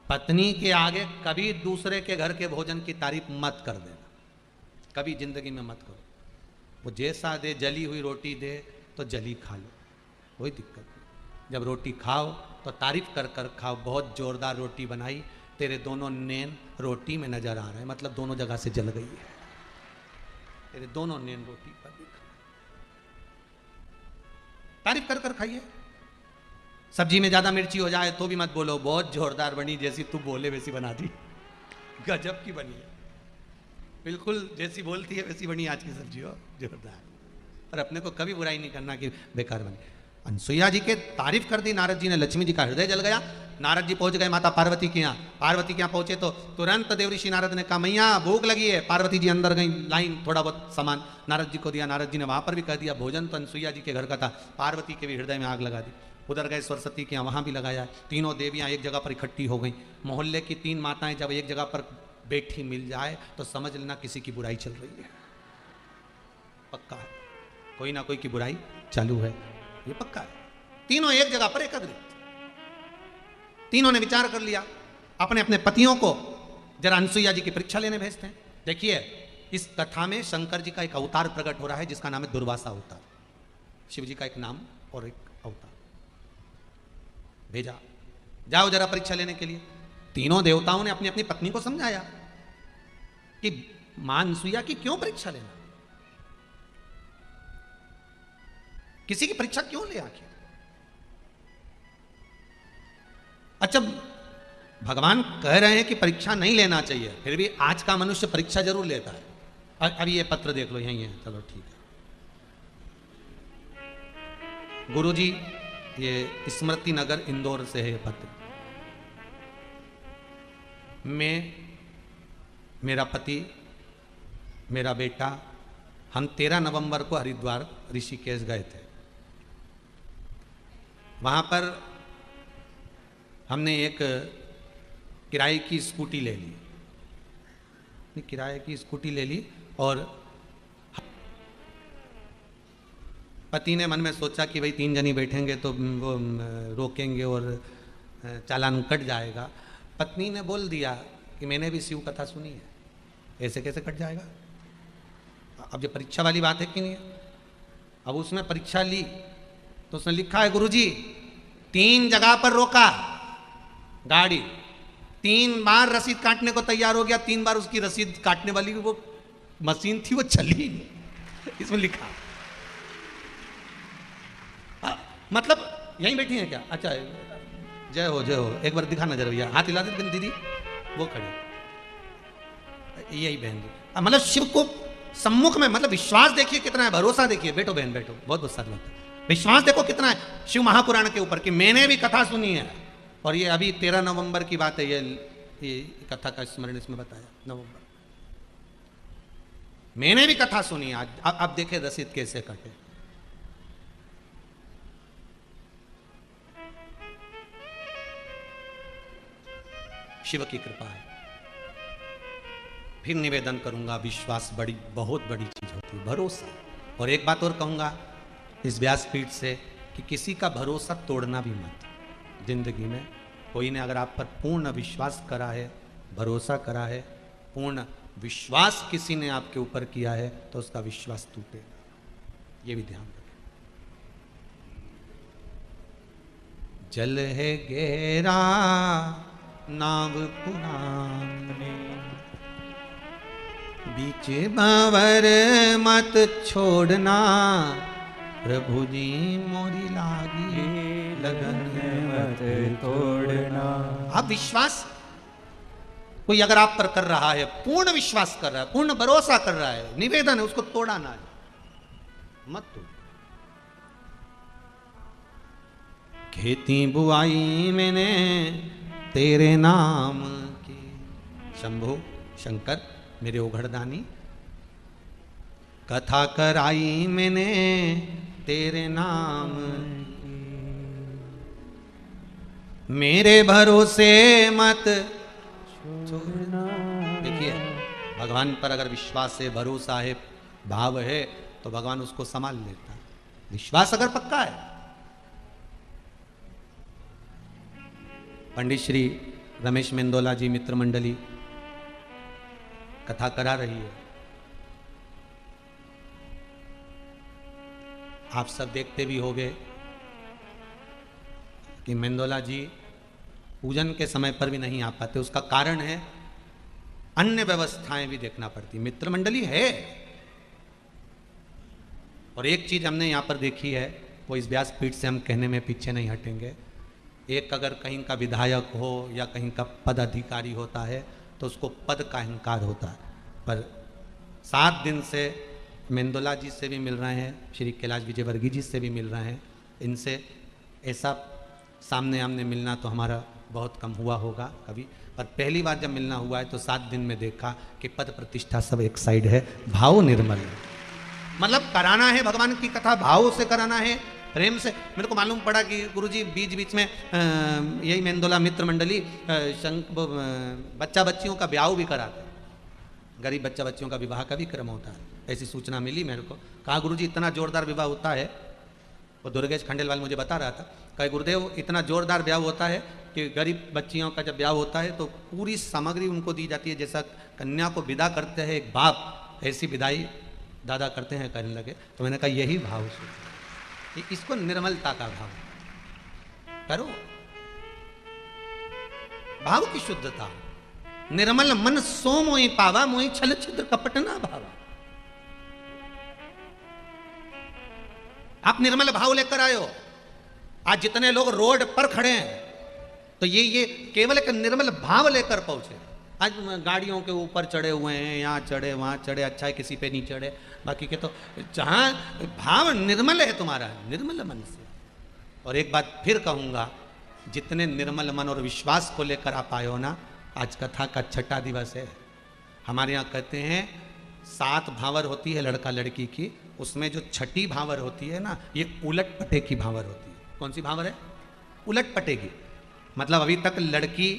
पत्नी के आगे कभी दूसरे के घर के भोजन की तारीफ मत कर देना, कभी जिंदगी में मत करो। वो जैसा दे, जली हुई रोटी दे तो जली खा लो, कोई दिक्कत नहीं। जब रोटी खाओ तो तारीफ कर कर खाओ, बहुत जोरदार रोटी बनाई, तेरे दोनों नैन रोटी में नजर आ रहे हैं, मतलब दोनों जगह से जल गई है, तेरे दोनों नैन रोटी पर दिख, तारीफ कर कर खाइए। सब्जी में ज्यादा मिर्ची हो जाए तो भी मत बोलो, बहुत जोरदार बनी, जैसी तू बोले वैसी बना दी, गजब की बनी है, बिल्कुल जैसी बोलती है वैसी बनी आज की सब्जी हो, जोरदार। और अपने को कभी बुराई नहीं करना कि बेकार बनी। अनसुईया जी के तारीफ कर दी नारद जी ने, लक्ष्मी जी का हृदय जल गया। नारद जी पहुंच गए माता पार्वती के यहाँ। पार्वती के यहाँ पहुंचे तो तुरंत देव ऋषि नारद ने कहा, मैया भूख लगी है। पार्वती जी अंदर गई, लाइन थोड़ा बहुत सामान नारद जी को दिया, नारद जी ने वहां पर भी कह दिया, भोजन तो अनसुईया जी के घर का था। पार्वती के भी हृदय में आग लगा दी। उधर गए सरस्वती के यहाँ, वहां भी लगाया। तीनों देवियां एक जगह पर इकट्ठी हो गई। मोहल्ले की 3 माताएं जब एक जगह पर बैठी मिल जाए तो समझ लेना किसी की बुराई चल रही है, पक्का है, कोई ना कोई की बुराई चालू है, ये पक्का है। तीनों एक जगह पर एकत्रित, तीनों ने विचार कर लिया, अपने अपने पतियों को जरा अनसुईया जी की परीक्षा लेने भेजते हैं। देखिए, इस कथा में शंकर जी का एक अवतार प्रकट हो रहा है जिसका नाम है दुर्वासा अवतार। शिव जी का एक नाम और एक अवतार भेजा, जाओ जरा परीक्षा लेने के लिए। तीनों देवताओं ने अपनी अपनी पत्नी को समझाया कि मां अनसुईया की क्यों परीक्षा लेना, किसी की परीक्षा क्यों ले आखिर। अच्छा, भगवान कह रहे हैं कि परीक्षा नहीं लेना चाहिए, फिर भी आज का मनुष्य परीक्षा जरूर लेता है। अभी ये पत्र देख लो, यही है, चलो ठीक है। गुरुजी, ये स्मृति नगर इंदौर से है ये पत्र। मैं, मेरा पति, मेरा बेटा, हम 13 नवंबर को हरिद्वार ऋषिकेश गए थे। वहाँ पर हमने एक किराए की स्कूटी ले ली, किराए की स्कूटी ले ली और पति ने मन में सोचा कि भाई 3 जनी बैठेंगे तो वो रोकेंगे और चालान कट जाएगा। पत्नी ने बोल दिया कि मैंने भी शिव कथा सुनी है, ऐसे कैसे कट जाएगा। अब ये परीक्षा वाली बात है कि नहीं है। अब उसने परीक्षा ली तो उसने लिखा है, गुरुजी 3 जगह पर रोका गाड़ी, 3 बार रसीद काटने को तैयार हो गया, 3 बार उसकी रसीद काटने वाली वो मशीन थी वो चली ही नहीं, इसमें लिखा। मतलब यहीं बैठी है क्या? अच्छा, जय हो जय हो, एक बार दिखा नजर भैया, हाथ हिला दे दीदी, वो खड़ी, यही बहन जी। मतलब शिव को सम्मुख में, मतलब विश्वास देखिए कितना है, भरोसा देखिए। बैठो बहन बैठो, बहुत बहुत सारी बात है, विश्वास देखो कितना है शिव महापुराण के ऊपर कि मैंने भी कथा सुनी है। और ये अभी 13 नवंबर की बात है, ये कथा का स्मरण इसमें बताया नवंबर। मैंने भी कथा सुनी आज। अब देखे रसीद कैसे कटे। शिव की कृपा है। फिर निवेदन करूंगा, विश्वास बहुत बड़ी चीज होती है, भरोसा। और एक बात और कहूंगा इस व्यासपीठ से कि किसी का भरोसा तोड़ना भी मत। जिंदगी में कोई ने अगर आप पर पूर्ण विश्वास करा है, भरोसा करा है, पूर्ण विश्वास किसी ने आपके ऊपर किया है, तो उसका विश्वास टूटेगा। ये भी ध्यान रखें। जल है गहरा नाव पुराण में, बीच भंवर मत छोड़ना, प्रभु जी मोरी लागी लगन मत तोड़ना। आप विश्वास कोई अगर आप पर कर रहा है, पूर्ण विश्वास कर रहा है, पूर्ण भरोसा कर रहा है, निवेदन है, उसको तोड़ना है, मत तोड़। खेती बुआई मैंने तेरे नाम की, शंभो शंकर मेरे ओघड़दानी, कथा कराई मैंने तेरे नाम की, मेरे भरोसे मत छोड़ना। देखिए भगवान पर अगर विश्वास है, भरोसा है, भाव है, तो भगवान उसको संभाल लेता है। विश्वास अगर पक्का है। पंडित श्री रमेश मेंदोला जी मित्र मंडली कथा करा रही है। आप सब देखते भी होंगे कि मेंदोला जी पूजन के समय पर भी नहीं आ पाते। उसका कारण है अन्य व्यवस्थाएं भी देखना पड़ती। मित्र मंडली है। और एक चीज हमने यहां पर देखी है, वो इस व्यासपीठ से हम कहने में पीछे नहीं हटेंगे। एक अगर कहीं का विधायक हो या कहीं का पद अधिकारी होता है तो उसको पद का अहंकार होता है। पर 7 दिन से मेंदोला जी से भी मिल रहे हैं, श्री कैलाश विजयवर्गीय जी से भी मिल रहे हैं। इनसे ऐसा सामने आमने मिलना तो हमारा बहुत कम हुआ होगा कभी, पर पहली बार जब मिलना हुआ है तो 7 दिन में देखा कि पद प्रतिष्ठा सब एक साइड है, भाव निर्मल है। मतलब कराना है भगवान की कथा, भाव से कराना है, प्रेम से। मेरे को मालूम पड़ा कि गुरुजी बीच बीच में यही मेंदोला मित्र मंडली बच्चा बच्चियों का ब्याह भी कराते, गरीब बच्चा बच्चियों का विवाह का भी क्रम होता है। ऐसी सूचना मिली मेरे को। कहा गुरुजी इतना जोरदार विवाह होता है, वो दुर्गेश खंडेलवाल मुझे बता रहा था। कहे गुरुदेव इतना जोरदार ब्याह होता है कि गरीब बच्चियों का जब ब्याह होता है तो पूरी सामग्री उनको दी जाती है, जैसा कन्या को विदा करते हैं एक बाप, ऐसी विदाई दादा करते हैं, करने लगे। तो मैंने कहा यही भाव से, इसको निर्मलता का भाव करो, भाव की शुद्धता। निर्मल मन सो मोहि पावा, मोहि छल छिद्र कपट ना भावा। आप निर्मल भाव लेकर आए हो। आज जितने लोग रोड पर खड़े हैं तो ये केवल एक निर्मल भाव लेकर पहुंचे। आज गाड़ियों के ऊपर चढ़े हुए हैं, यहाँ चढ़े वहाँ चढ़े, अच्छा है किसी पे नहीं चढ़े, बाकी के तो जहाँ भाव निर्मल है तुम्हारा, निर्मल मन से। और एक बात फिर कहूँगा, जितने निर्मल मन और विश्वास को लेकर आप आए हो ना, आज कथा का 6ठा दिवस है। हमारे यहाँ कहते हैं 7 भावर होती है लड़का लड़की की, उसमें जो 6ठी भावर होती है ना, ये उलट पटे की भावर होती है। कौन सी भावर है? उलट पटे की। मतलब अभी तक लड़की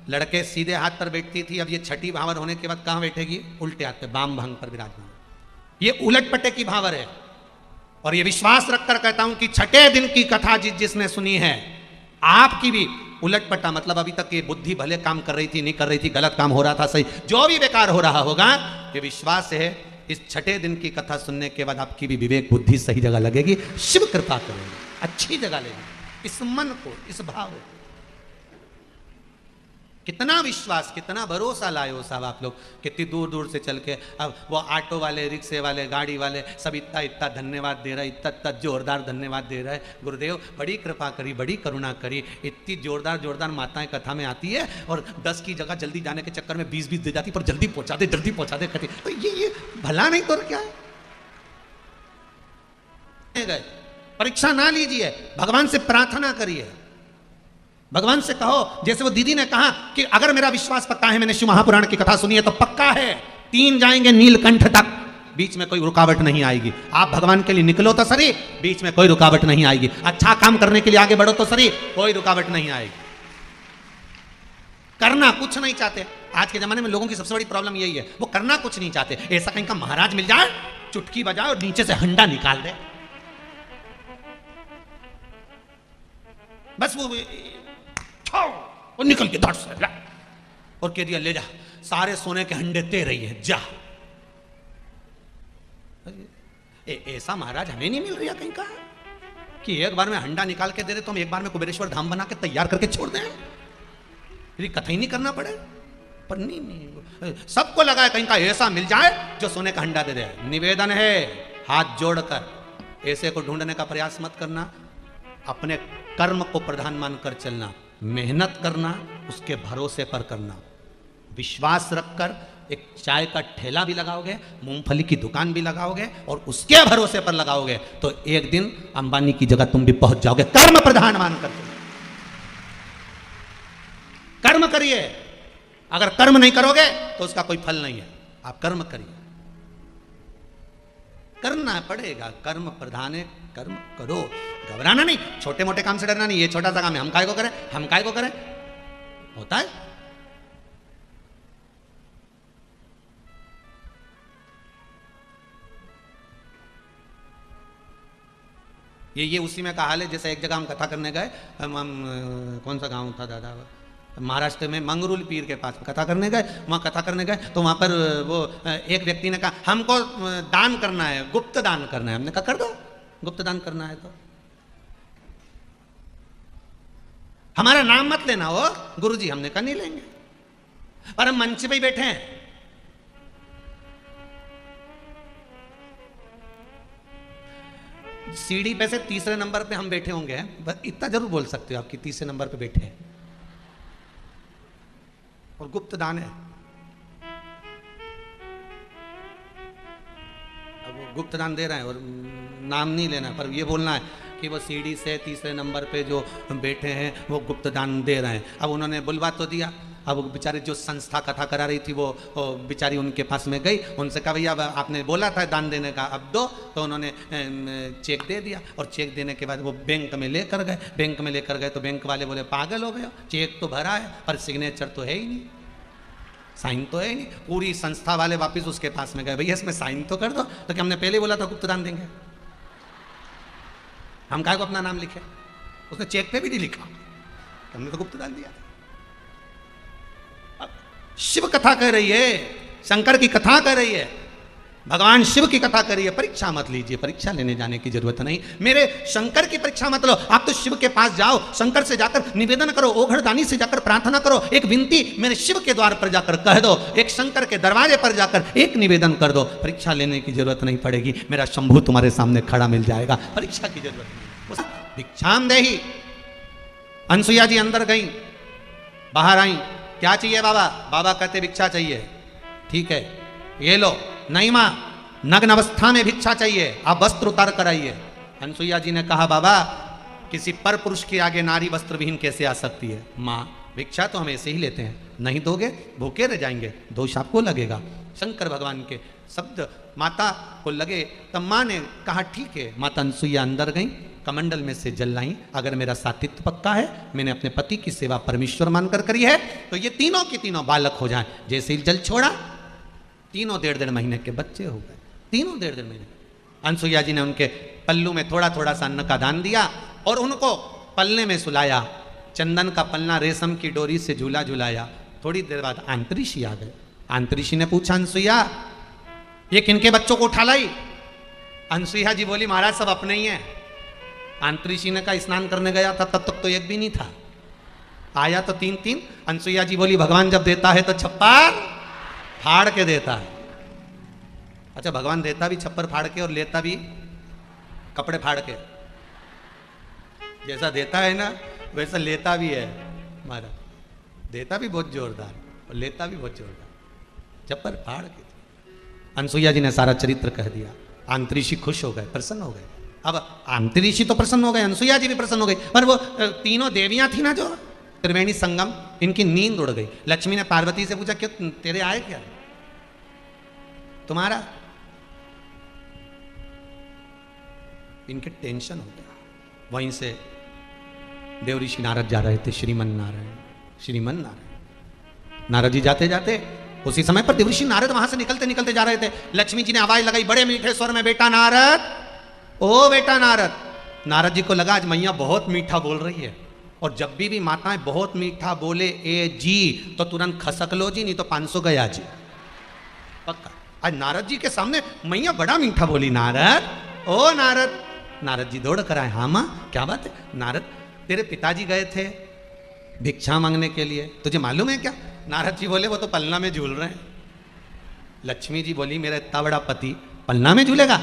लड़के सीधे हाथ पर बैठती थी, अब ये 6ठी भावर होने के बाद कहाँ बैठेगी? उल्टे हाथ पे, बाम भंग पर विराजमान। ये उलट पटे की भावर है। और ये विश्वास रखकर कहता हूं कि 6ठे दिन की कथा जिसने सुनी है, आपकी भी उलट पट्टा, मतलब अभी तक ये बुद्धि भले काम कर रही थी, नहीं कर रही थी, गलत काम हो रहा था, सही, जो भी बेकार हो रहा होगा, ये विश्वास है इस 6ठे दिन की कथा सुनने के बाद आपकी भी विवेक बुद्धि सही जगह लगेगी, शिव कृपा करेगी, अच्छी जगह लेगी। इस मन को, इस भाव को कितना विश्वास, कितना भरोसा लाए हो साहब आप लोग, कितनी दूर दूर से चल के। अब वो ऑटो वाले, रिक्शे वाले, गाड़ी वाले सब इतना इतना धन्यवाद दे रहा है, इतना इतना जोरदार धन्यवाद दे रहा है। गुरुदेव बड़ी कृपा करी, बड़ी करुणा करी, इतनी जोरदार जोरदार माताएं कथा में आती है और 10 की जगह जल्दी जाने के चक्कर में 20-20 दे जाती, पर जल्दी पहुंचा दे, जल्दी पहुंचा दे कहती। तो ये भला नहीं तो क्या है? गए परीक्षा ना लीजिए, भगवान से प्रार्थना करिए, भगवान से कहो, जैसे वो दीदी ने कहा कि अगर मेरा विश्वास पक्का है, मैंने शिव महापुराण की कथा सुनी है तो पक्का है 3 जाएंगे नीलकंठ तक, बीच में कोई रुकावट नहीं आएगी। आप भगवान के लिए निकलो तो सही, बीच में कोई रुकावट नहीं आएगी। अच्छा काम करने के लिए आगे बढ़ो तो सही, कोई रुकावट नहीं आएगी। करना कुछ नहीं चाहते। आज के जमाने में लोगों की सबसे बड़ी प्रॉब्लम यही है, वो करना कुछ नहीं चाहते। ऐसा कहीं का महाराज मिल जाए, चुटकी बजाए और नीचे से हंडा निकाल दे, बस वो और निकल के धड़ से और कह दिया ले जा, सारे सोने के हंडे तेरे ही है, जा। ऐसा महाराज हमें नहीं मिल रहा कहीं का कि एक बार में हंडा निकाल के दे दे तो हम एक बार में कुबेरेश्वर धाम बना के तैयार करके छोड़ दें, फिर कथा ही नहीं करना पड़े। पर नहीं, सबको लगा है कहीं का ऐसा मिल जाए जो सोने का हंडा दे दे। निवेदन है हाथ जोड़कर ऐसे को ढूंढने का प्रयास मत करना, अपने कर्म को प्रधान मानकर चलना, मेहनत करना, उसके भरोसे पर करना। विश्वास रखकर एक चाय का ठेला भी लगाओगे, मूंगफली की दुकान भी लगाओगे और उसके भरोसे पर लगाओगे तो एक दिन अंबानी की जगह तुम भी पहुंच जाओगे। कर्म प्रधान मानकर कर्म करिए। अगर कर्म नहीं करोगे तो उसका कोई फल नहीं है। आप कर्म करिए, करना पड़ेगा, कर्म प्रधान है, कर्म करो, घबराना नहीं। छोटे मोटे काम से डरना नहीं, ये छोटा सा काम है, हम काय को करें, हम काय को करें, होता है। ये उसी में का हाल है। जैसे एक जगह हम कथा करने गए, हम कौन सा गांव था दादा, महाराष्ट्र में मंगरूल पीर के पास कथा करने गए। वहाँ कथा करने गए तो वहाँ पर वो एक व्यक्ति ने कहा हमको दान करना है, गुप्त दान करना है। हमने कहा कर दो, गुप्त दान करना है तो हमारा नाम मत लेना हो गुरुजी। हमने कहा नहीं लेंगे, पर हम मंच पे ही बैठे हैं। सीढ़ी पे से तीसरे नंबर पे हम बैठे होंगे, बस इतना जरूर बोल सकते हो आपकी तीसरे नंबर पे बैठे हैं और गुप्त दान है। अब वो गुप्त दान दे रहे हैं और नाम नहीं लेना, पर ये बोलना है कि वो सीढ़ी से तीसरे नंबर पे जो बैठे हैं वो गुप्त दान दे रहे हैं। अब उन्होंने बुलवा तो दिया। अब बेचारी जो संस्था कथा करा रही थी वो बेचारी उनके पास में गई, उनसे कहा भैया आपने बोला था दान देने का, अब दो। तो उन्होंने चेक दे दिया और चेक देने के बाद वो बैंक में लेकर गए। बैंक में लेकर गए तो बैंक वाले बोले पागल हो गए, चेक तो भरा है पर सिग्नेचर तो है ही नहीं, साइन तो है ही नहीं। पूरी संस्था वाले वापस उसके पास में गए, भैया इसमें साइन तो कर दो। तो क्या हमने पहले बोला था गुप्त दान देंगे, हम काहे को अपना नाम लिखे, उसने चेक पे भी नहीं लिखा, हमने तो गुप्त दान दिया। शिव कथा कह रही है, शंकर की कथा कह रही है, भगवान शिव की कथा करिए। परीक्षा मत लीजिए, परीक्षा लेने जाने की जरूरत नहीं। मेरे शंकर की परीक्षा मत लो, आप तो शिव के पास जाओ, शंकर से जाकर निवेदन करो, ओघड़दानी से जाकर प्रार्थना करो, एक विनती मेरे शिव के द्वार पर जाकर कह दो, एक शंकर के दरवाजे पर जाकर एक निवेदन कर दो। परीक्षा लेने की जरूरत नहीं पड़ेगी, मेरा शंभू तुम्हारे सामने खड़ा मिल जाएगा, परीक्षा की जरूरत नहीं। भिक्षाम देही। अनसुईया जी अंदर गई, बाहर आई, क्या चाहिए बाबा? बाबा कहते भिक्षा चाहिए। ठीक है ये लो। नहीं मां, नग्न अवस्था में भिक्षा चाहिए, आप वस्त्र उतार कर आइए। अनसुईया जी ने कहा बाबा किसी पर पुरुष के आगे नारी वस्त्र विहीन कैसे आ सकती है? मां भिक्षा तो हम ऐसे ही लेते हैं, नहीं दोगे भूखे रह जाएंगे, दोष आपको लगेगा। शंकर भगवान के शब्द माता को लगे, तब मां ने कहा ठीक है। माता अनसुईया अंदर गई, कमंडल में से जल लाई। अगर मेरा सातित्व पक्का है, मैंने अपने पति की सेवा परमेश्वर मानकर करी है, तो ये तीनों के तीनों बालक हो जाएं। जैसे ही जल छोड़ा, तीनों 1.5 महीने के बच्चे हो गए, तीनों 1.5 महीने। अनसुईया जी ने उनके पल्लू में थोड़ा थोड़ा सा अन्न का दान दिया और उनको पलने में सुलाया। चंदन का पलना रेशम की डोरी से झूला झुलाया। थोड़ी देर बाद आंतरिशी आ गए। आंतरिशी ने पूछा अनसुईया ये किनके बच्चों को उठा लाई? अनसुईया जी बोली महाराज सब अपने ही हैं। आंतरिशी ने कहा स्नान करने गया था तब तक तो एक भी नहीं था, आया तो 3-3। अनसुईया जी बोली भगवान जब देता है तो छप्पर फाड़ के देता है। अच्छा भगवान देता भी छप्पर फाड़ के और लेता भी कपड़े फाड़ के। जैसा देता है ना वैसा लेता भी है महाराज, देता भी बहुत जोरदार और लेता भी बहुत जोरदार, छप्पर फाड़ के। अनसुईया जी ने सारा चरित्र कह दिया। आंतरिशी खुश हो गए, प्रसन्न हो गए। अब आंटी ऋषि तो प्रसन्न हो गए, अनसुईया जी भी प्रसन्न हो गई, पर वो तीनों देवियां थी ना जो त्रिवेणी संगम, इनकी नींद उड़ गई। लक्ष्मी ने पार्वती से पूछा क्यों तेरे आए क्या तुम्हारा? इनके टेंशन हो गया। वहीं से देव ऋषि नारद जा रहे थे, श्रीमन नारायण। नारद जी जाते जाते उसी समय पर देव ऋषि नारद वहां से निकलते निकलते जा रहे थे। लक्ष्मी जी ने आवाज लगाई बड़े मीठे स्वर में, बेटा नारद, ओ बेटा नारद। नारद जी को लगा आज मैया बहुत मीठा बोल रही है, और जब भी माताएं बहुत मीठा बोले ए जी तो तुरंत खसक लो जी, नहीं तो 500 गया जी, पक्का। आज नारद जी के सामने मैया बड़ा मीठा बोली, नारद, ओ नारद। नारद जी दौड़ कर आए, हाँ माँ क्या बात है? नारद तेरे पिताजी गए थे भिक्षा मांगने के लिए, तुझे मालूम है क्या? नारद जी बोले वो तो पलना में झूल रहे हैं। लक्ष्मी जी बोली मेरा इतना बड़ा पति पलना में झूलेगा?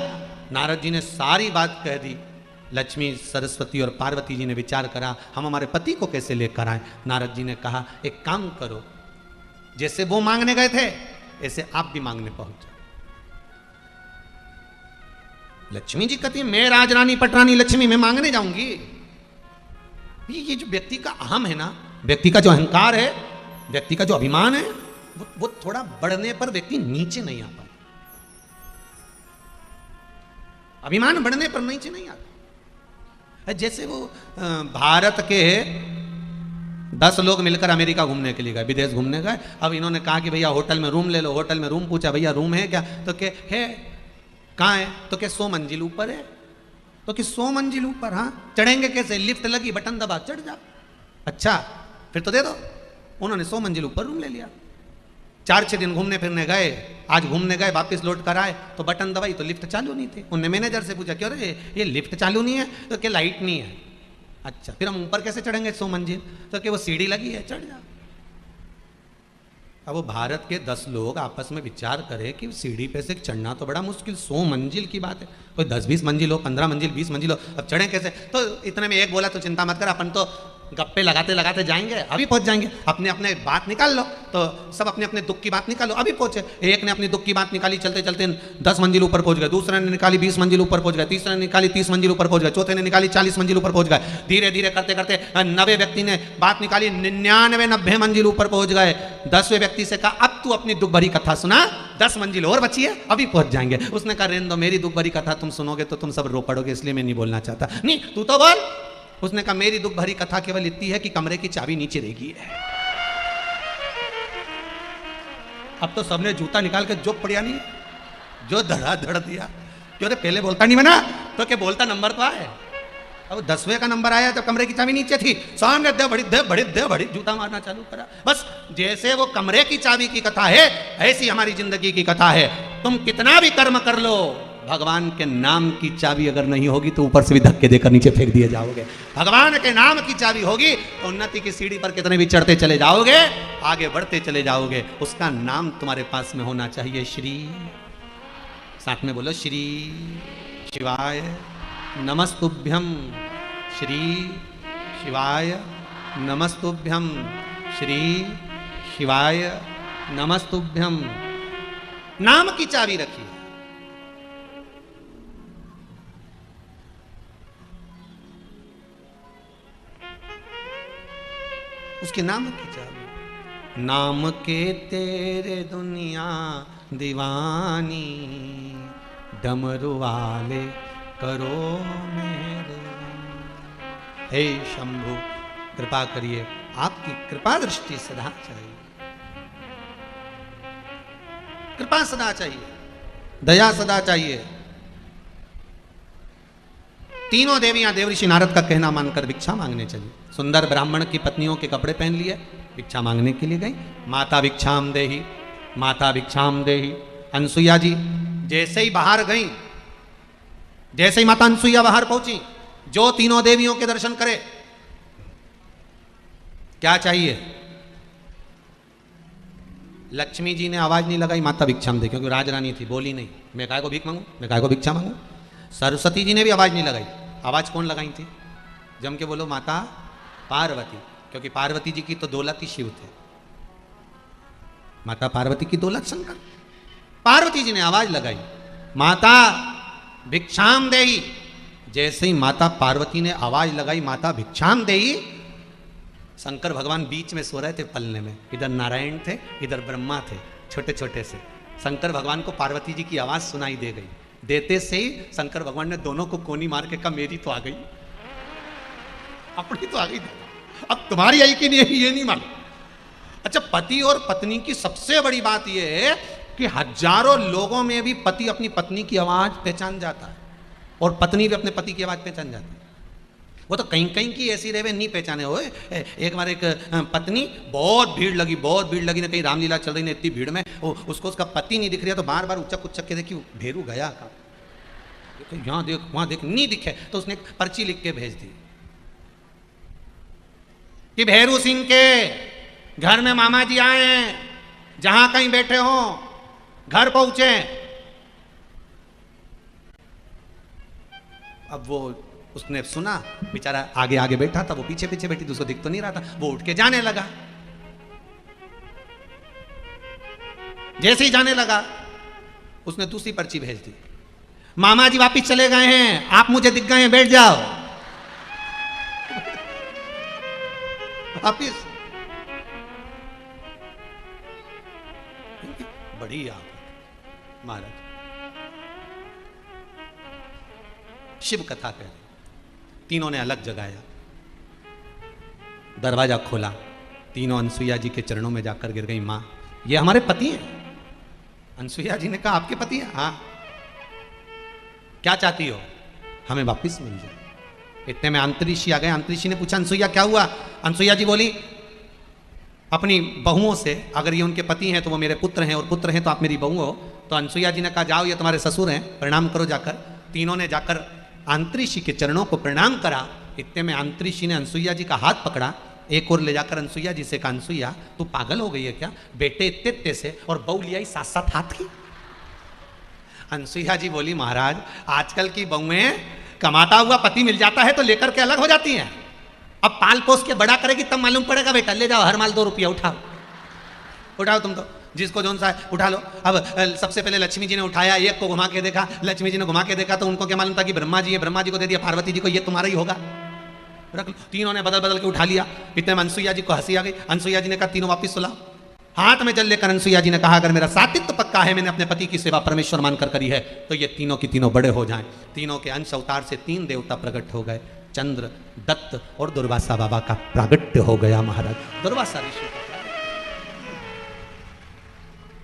नारद जी ने सारी बात कह दी। लक्ष्मी, सरस्वती और पार्वती जी ने विचार करा हम हमारे पति को कैसे लेकर आए। नारद जी ने कहा एक काम करो, जैसे वो मांगने गए थे ऐसे आप भी मांगने पहुंच जाओ। लक्ष्मी जी कहती है मैं राजरानी पटरानी लक्ष्मी, मैं मांगने जाऊंगी? ये जो व्यक्ति का अहम है ना, व्यक्ति का जो अहंकार है, व्यक्ति का जो अभिमान है, वो थोड़ा बढ़ने पर व्यक्ति नीचे नहीं आता। अभिमान बढ़ने पर नीचे नहीं आता। जैसे वो भारत के 10 लोग मिलकर अमेरिका घूमने के लिए गए, विदेश घूमने गए। अब इन्होंने कहा कि भैया होटल में रूम ले लो। होटल में रूम पूछा, भैया रूम है क्या? तो क्या है, कहाँ है? तो क्या 100 मंजिल ऊपर है। तो कि 100 मंजिल ऊपर? हाँ, चढ़ेंगे कैसे? लिफ्ट लगी, बटन दबा चढ़ जाओ। अच्छा फिर तो दे दो। उन्होंने 100 मंजिल ऊपर रूम ले लिया। 4-6 दिन घूमने फिरने गए, आज घूमने गए, वापस लौट कर आए तो बटन दबाई तो लिफ्ट चालू नहीं थी। उन्होंने मैनेजर से पूछा क्यों रे ये लिफ्ट चालू नहीं है? तो क्या लाइट नहीं है। अच्छा फिर हम ऊपर कैसे चढ़ेंगे 100 मंजिल? तो क्या वो सीढ़ी लगी है, चढ़ जाओ। अब वो भारत के 10 लोग आपस में विचार करें कि सीढ़ी पे से चढ़ना तो बड़ा मुश्किल, 100 मंजिल की बात है, कोई 10-20 मंजिल हो, 15 मंजिल, 20 मंजिल हो, अब चढ़ें कैसे? तो इतने में एक बोला तो चिंता मत कर, अपन तो गप्पे लगाते लगाते जाएंगे, अभी पहुंच जाएंगे। अपने अपने बात निकाल लो, तो सब अपने अपने दुख की बात निकालो, अभी पहुंचे। एक ने अपनी दुख की बात निकाली, चलते चलते 10 मंजिल ऊपर पहुंच गए। दूसरे ने निकाली 20 मंजिल ऊपर पहुंच गए। तीसरे ने निकाली 30 मंजिल ऊपर पहुंच गए। चौथे ने निकाली 40 मंजिल ऊपर पहुंच गए। धीरे धीरे करते करते 90 व्यक्ति ने बात निकाली, 99-90 मंजिल ऊपर पहुंच गए। 10वें व्यक्ति से कहा अब तू अपनी दुख भरी कथा सुना, 10 मंजिल और बची है, अभी पहुंच जाएंगे। उसने कहा रेन दो, मेरी दुख भरी कथा तुम सुनोगे तो तुम सब रो पड़ोगे, इसलिए मैं नहीं बोलना चाहता। नहीं तू तो बोल। उसने कहा मेरी दुख भरी कथा केवल इतनी है कि कमरे की चाबी नीचे रहेगी। अब तो सबने जूता निकाल के जो पड़िया नहीं, जो धड़ा धड़ दिया। क्यों रे पहले बोलता नहीं बना? तो क्या बोलता नंबर तो आए। अब 10वें का नंबर आया जब कमरे की चाबी नीचे थी, सामने दे बड़ी जूता मारना चालू करा। बस जैसे वो कमरे की चाबी की कथा है, ऐसी हमारी जिंदगी की कथा है। तुम कितना भी कर्म कर लो, भगवान के नाम की चाबी अगर नहीं होगी तो ऊपर से भी धक्के देकर नीचे फेंक दिए जाओगे। भगवान के नाम की चाबी होगी तो उन्नति की सीढ़ी पर कितने भी चढ़ते चले जाओगे, आगे बढ़ते चले जाओगे। उसका नाम तुम्हारे पास में होना चाहिए। श्री, साथ में बोलो श्री शिवाय नमस्तुभ्यम, श्री शिवाय नमस्तुभ्यम, श्री शिवाय नमस्तुभ्यम। नाम की चाबी रखिए। उसके नाम की चाबी। नाम के तेरे दुनिया दीवानी, डमरू वाले करो मेरे। हे शंभु कृपा करिए, आपकी कृपा दृष्टि सदा चाहिए, कृपा सदा चाहिए, दया सदा चाहिए। तीनों देवियां देव ऋषि नारद का कहना मानकर भिक्षा मांगने चली। सुंदर ब्राह्मण की पत्नियों के कपड़े पहन लिए, भिक्षा मांगने के लिए गई। माता भिक्षाम देहि, माता भिक्षाम देहि। अनसुईया जी जैसे ही बाहर गई, जैसे ही माता अनसुईया बाहर पहुंची, जो तीनों देवियों के दर्शन करे, क्या चाहिए? लक्ष्मी जी ने आवाज नहीं लगाई माता भिक्षाम दे, क्योंकि राजरानी थी, बोली नहीं मैं काय को भीख मांगू, मैं काय को भिक्षा मांगू। सरस्वती जी ने भी आवाज नहीं लगाई। आवाज कौन लगाई थी? जम के बोलो माता पार्वती, क्योंकि पार्वती जी की तो दौलत ही शिव थे। माता पार्वती की दौलत शंकर। पार्वती जी ने आवाज लगाई माता भिक्षाम देहि, जैसे ही माता पार्वती ने आवाज लगाई माता भिक्षाम देई, शंकर भगवान बीच में सो रहे थे पलने में, इधर नारायण थे इधर ब्रह्मा थे, छोटे छोटे से। शंकर भगवान को पार्वती जी की आवाज सुनाई दे गई, देते से ही शंकर भगवान ने दोनों को कोनी मार के कहा मेरी तो आ गई, अपनी तो आ गई, अब तुम्हारी आई कि नहीं ये नहीं मालूम। अच्छा, पति और पत्नी की सबसे बड़ी बात यह है कि हजारों लोगों में भी पति अपनी पत्नी की आवाज पहचान जाता है और पत्नी भी अपने पति की आवाज पहचान जाती है। वो तो कहीं कहीं की ऐसी रहे नहीं पहचाने हुए। एक बार एक पत्नी, बहुत भीड़ लगी ना, कहीं रामलीला चल रही ना, इतनी भीड़ में उसको उसका पति नहीं दिख रहा, तो बार बार उचक उचक के देखी भेरू गया का, यहाँ देख वहां देख, नहीं दिखे तो उसने एक पर्ची लिख के भेज दी कि भैरू सिंह के घर में मामा जी आए हैं, जहां कहीं बैठे हो घर पहुंचे। अब वो उसने सुना, बेचारा आगे आगे बैठा था, वो पीछे पीछे बैठी थी, उसको दिख तो नहीं रहा था, वो उठ के जाने लगा। जैसे ही जाने लगा उसने दूसरी पर्ची भेज दी, मामा जी वापिस चले गए हैं, आप मुझे दिख गए हैं, बैठ जाओ। वापिस बड़ी आफत महाराज। शिव कथा कह रहे, तीनों ने अलग जगाया, दरवाजा खोला, तीनों अनसुईया जी के चरणों में जाकर गिर गई, मां ये हमारे पति हैं। अनसुईया जी ने कहा आपके पति हैं? हाँ। क्या चाहती हो? हमें वापिस मिल जाए। इतने में अंतरिक्षी आ गए। अंतरिक्षी ने पूछा अनसुईया क्या हुआ? अनसुईया जी बोली अपनी बहुओं से, अगर ये उनके पति हैं तो वो मेरे पुत्र हैं और पुत्र हैं तो आप मेरी बहू हो। तो अनसुईया जी ने कहा जाओ ये तुम्हारे ससुर हैं, प्रणाम करो जाकर। तीनों ने जाकर अंतरिक्षी के चरणों को प्रणाम करा। इतने में अंतरिक्षी ने अनसुईया जी का हाथ पकड़ा, एक और ले जाकर अनसुईया जी से कहा अनसुईया तू पागल हो गई है क्या? बेटे इतने इतने से और बहू लिया 7-7 हाथ की। अनसुईया जी बोली महाराज आजकल की बहुएं कमाता हुआ पति मिल जाता है तो लेकर के अलग हो जाती हैं, अब पाल पोस के बड़ा करेगी तब मालूम पड़ेगा। बेटा ले जाओ हर माल 2 रुपया उठाओ, उठाओ तुम तो जिसको जोन सा है उठा लो। अब सबसे पहले लक्ष्मी जी ने उठाया, एक को घुमा के देखा, लक्ष्मी जी ने घुमा के देखा तो उनको क्या मालूम था कि ब्रह्मा जी है, ब्रह्मा जी को दे दिया, पार्वती जी को ये तुम्हारा ही होगा, रख लो। तीनों ने बदल बदल के उठा लिया। इतने में अनसुईया जी को हंसी आ गई। अनसुईया जी ने कहा तीनों वापिस सुलाओ। हाथ में जल लेकर अनसुईया जी ने कहा अगर मेरा सातित्व पक्का है, मैंने अपने पति की सेवा परमेश्वर मानकर करी है, तो ये तीनों की तीनों बड़े हो जाएं। तीनों के अंश अवतार से 3 देवता प्रकट हो गए, चंद्र, दत्त और दुर्वासा बाबा का प्रागट्य हो गया महाराज। दुर्वासा ऋषि,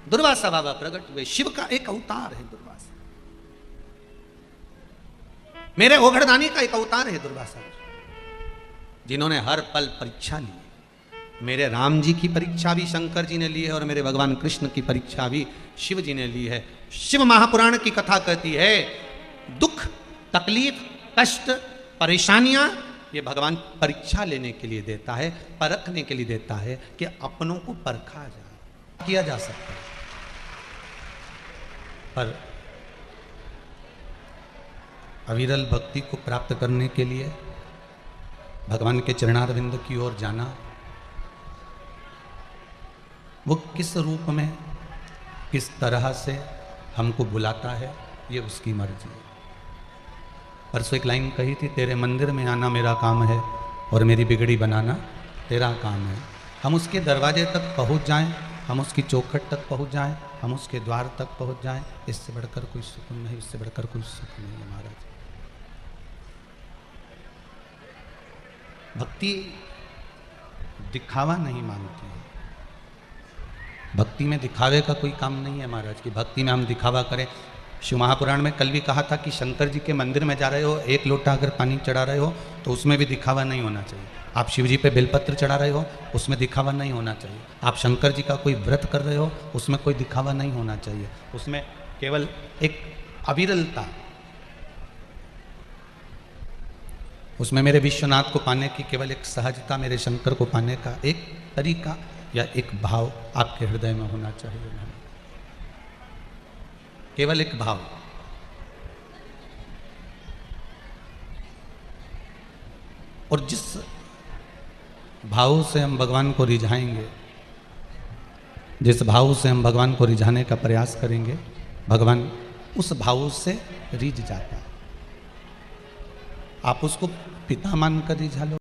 दुर्वासा बाबा प्रकट हुए, शिव का एक अवतार है दुर्वासा, मेरे ओघड़दानी का एक अवतार है दुर्वासा, जिन्होंने हर पल परीक्षा ली। मेरे राम जी की परीक्षा भी शंकर जी ने ली है और मेरे भगवान कृष्ण की परीक्षा भी शिव जी ने ली है। शिव महापुराण की कथा कहती है दुख, तकलीफ, कष्ट, परेशानियां ये भगवान परीक्षा लेने के लिए देता है, परखने के लिए देता है कि अपनों को परखा जाए, किया जा सकता है। पर अविरल भक्ति को प्राप्त करने के लिए भगवान के चरणारविंद की ओर जाना, वो किस रूप में किस तरह से हमको बुलाता है ये उसकी मर्जी है। परसों एक लाइन कही थी, तेरे मंदिर में आना मेरा काम है और मेरी बिगड़ी बनाना तेरा काम है। हम उसके दरवाजे तक पहुंच जाएं, हम उसकी चौखट तक पहुंच जाएं, हम उसके द्वार तक पहुंच जाएं, इससे बढ़कर कोई सुकून नहीं, इससे बढ़कर कोई सुख नहीं है महाराज। भक्ति दिखावा नहीं मांगती है, भक्ति में दिखावे का कोई काम नहीं है महाराज की भक्ति में हम दिखावा करें। शिव महापुराण में कल भी कहा था कि शंकर जी के मंदिर में जा रहे हो, 1 लोटा अगर पानी चढ़ा रहे हो तो उसमें भी दिखावा नहीं होना चाहिए। आप शिव जी पे बेलपत्र चढ़ा रहे हो उसमें दिखावा नहीं होना चाहिए। आप शंकर जी का कोई व्रत कर रहे हो उसमें कोई दिखावा नहीं होना चाहिए। उसमें केवल एक अविरलता, उसमें मेरे विश्वनाथ को पाने की केवल एक सहजता, मेरे शंकर को पाने का एक तरीका या एक भाव आपके हृदय में होना चाहिए, केवल एक भाव। और जिस भाव से हम भगवान को रिझाएंगे, जिस भाव से हम भगवान को रिझाने का प्रयास करेंगे, भगवान उस भाव से रिझ जाता है। आप उसको पिता मानकर ही झालो।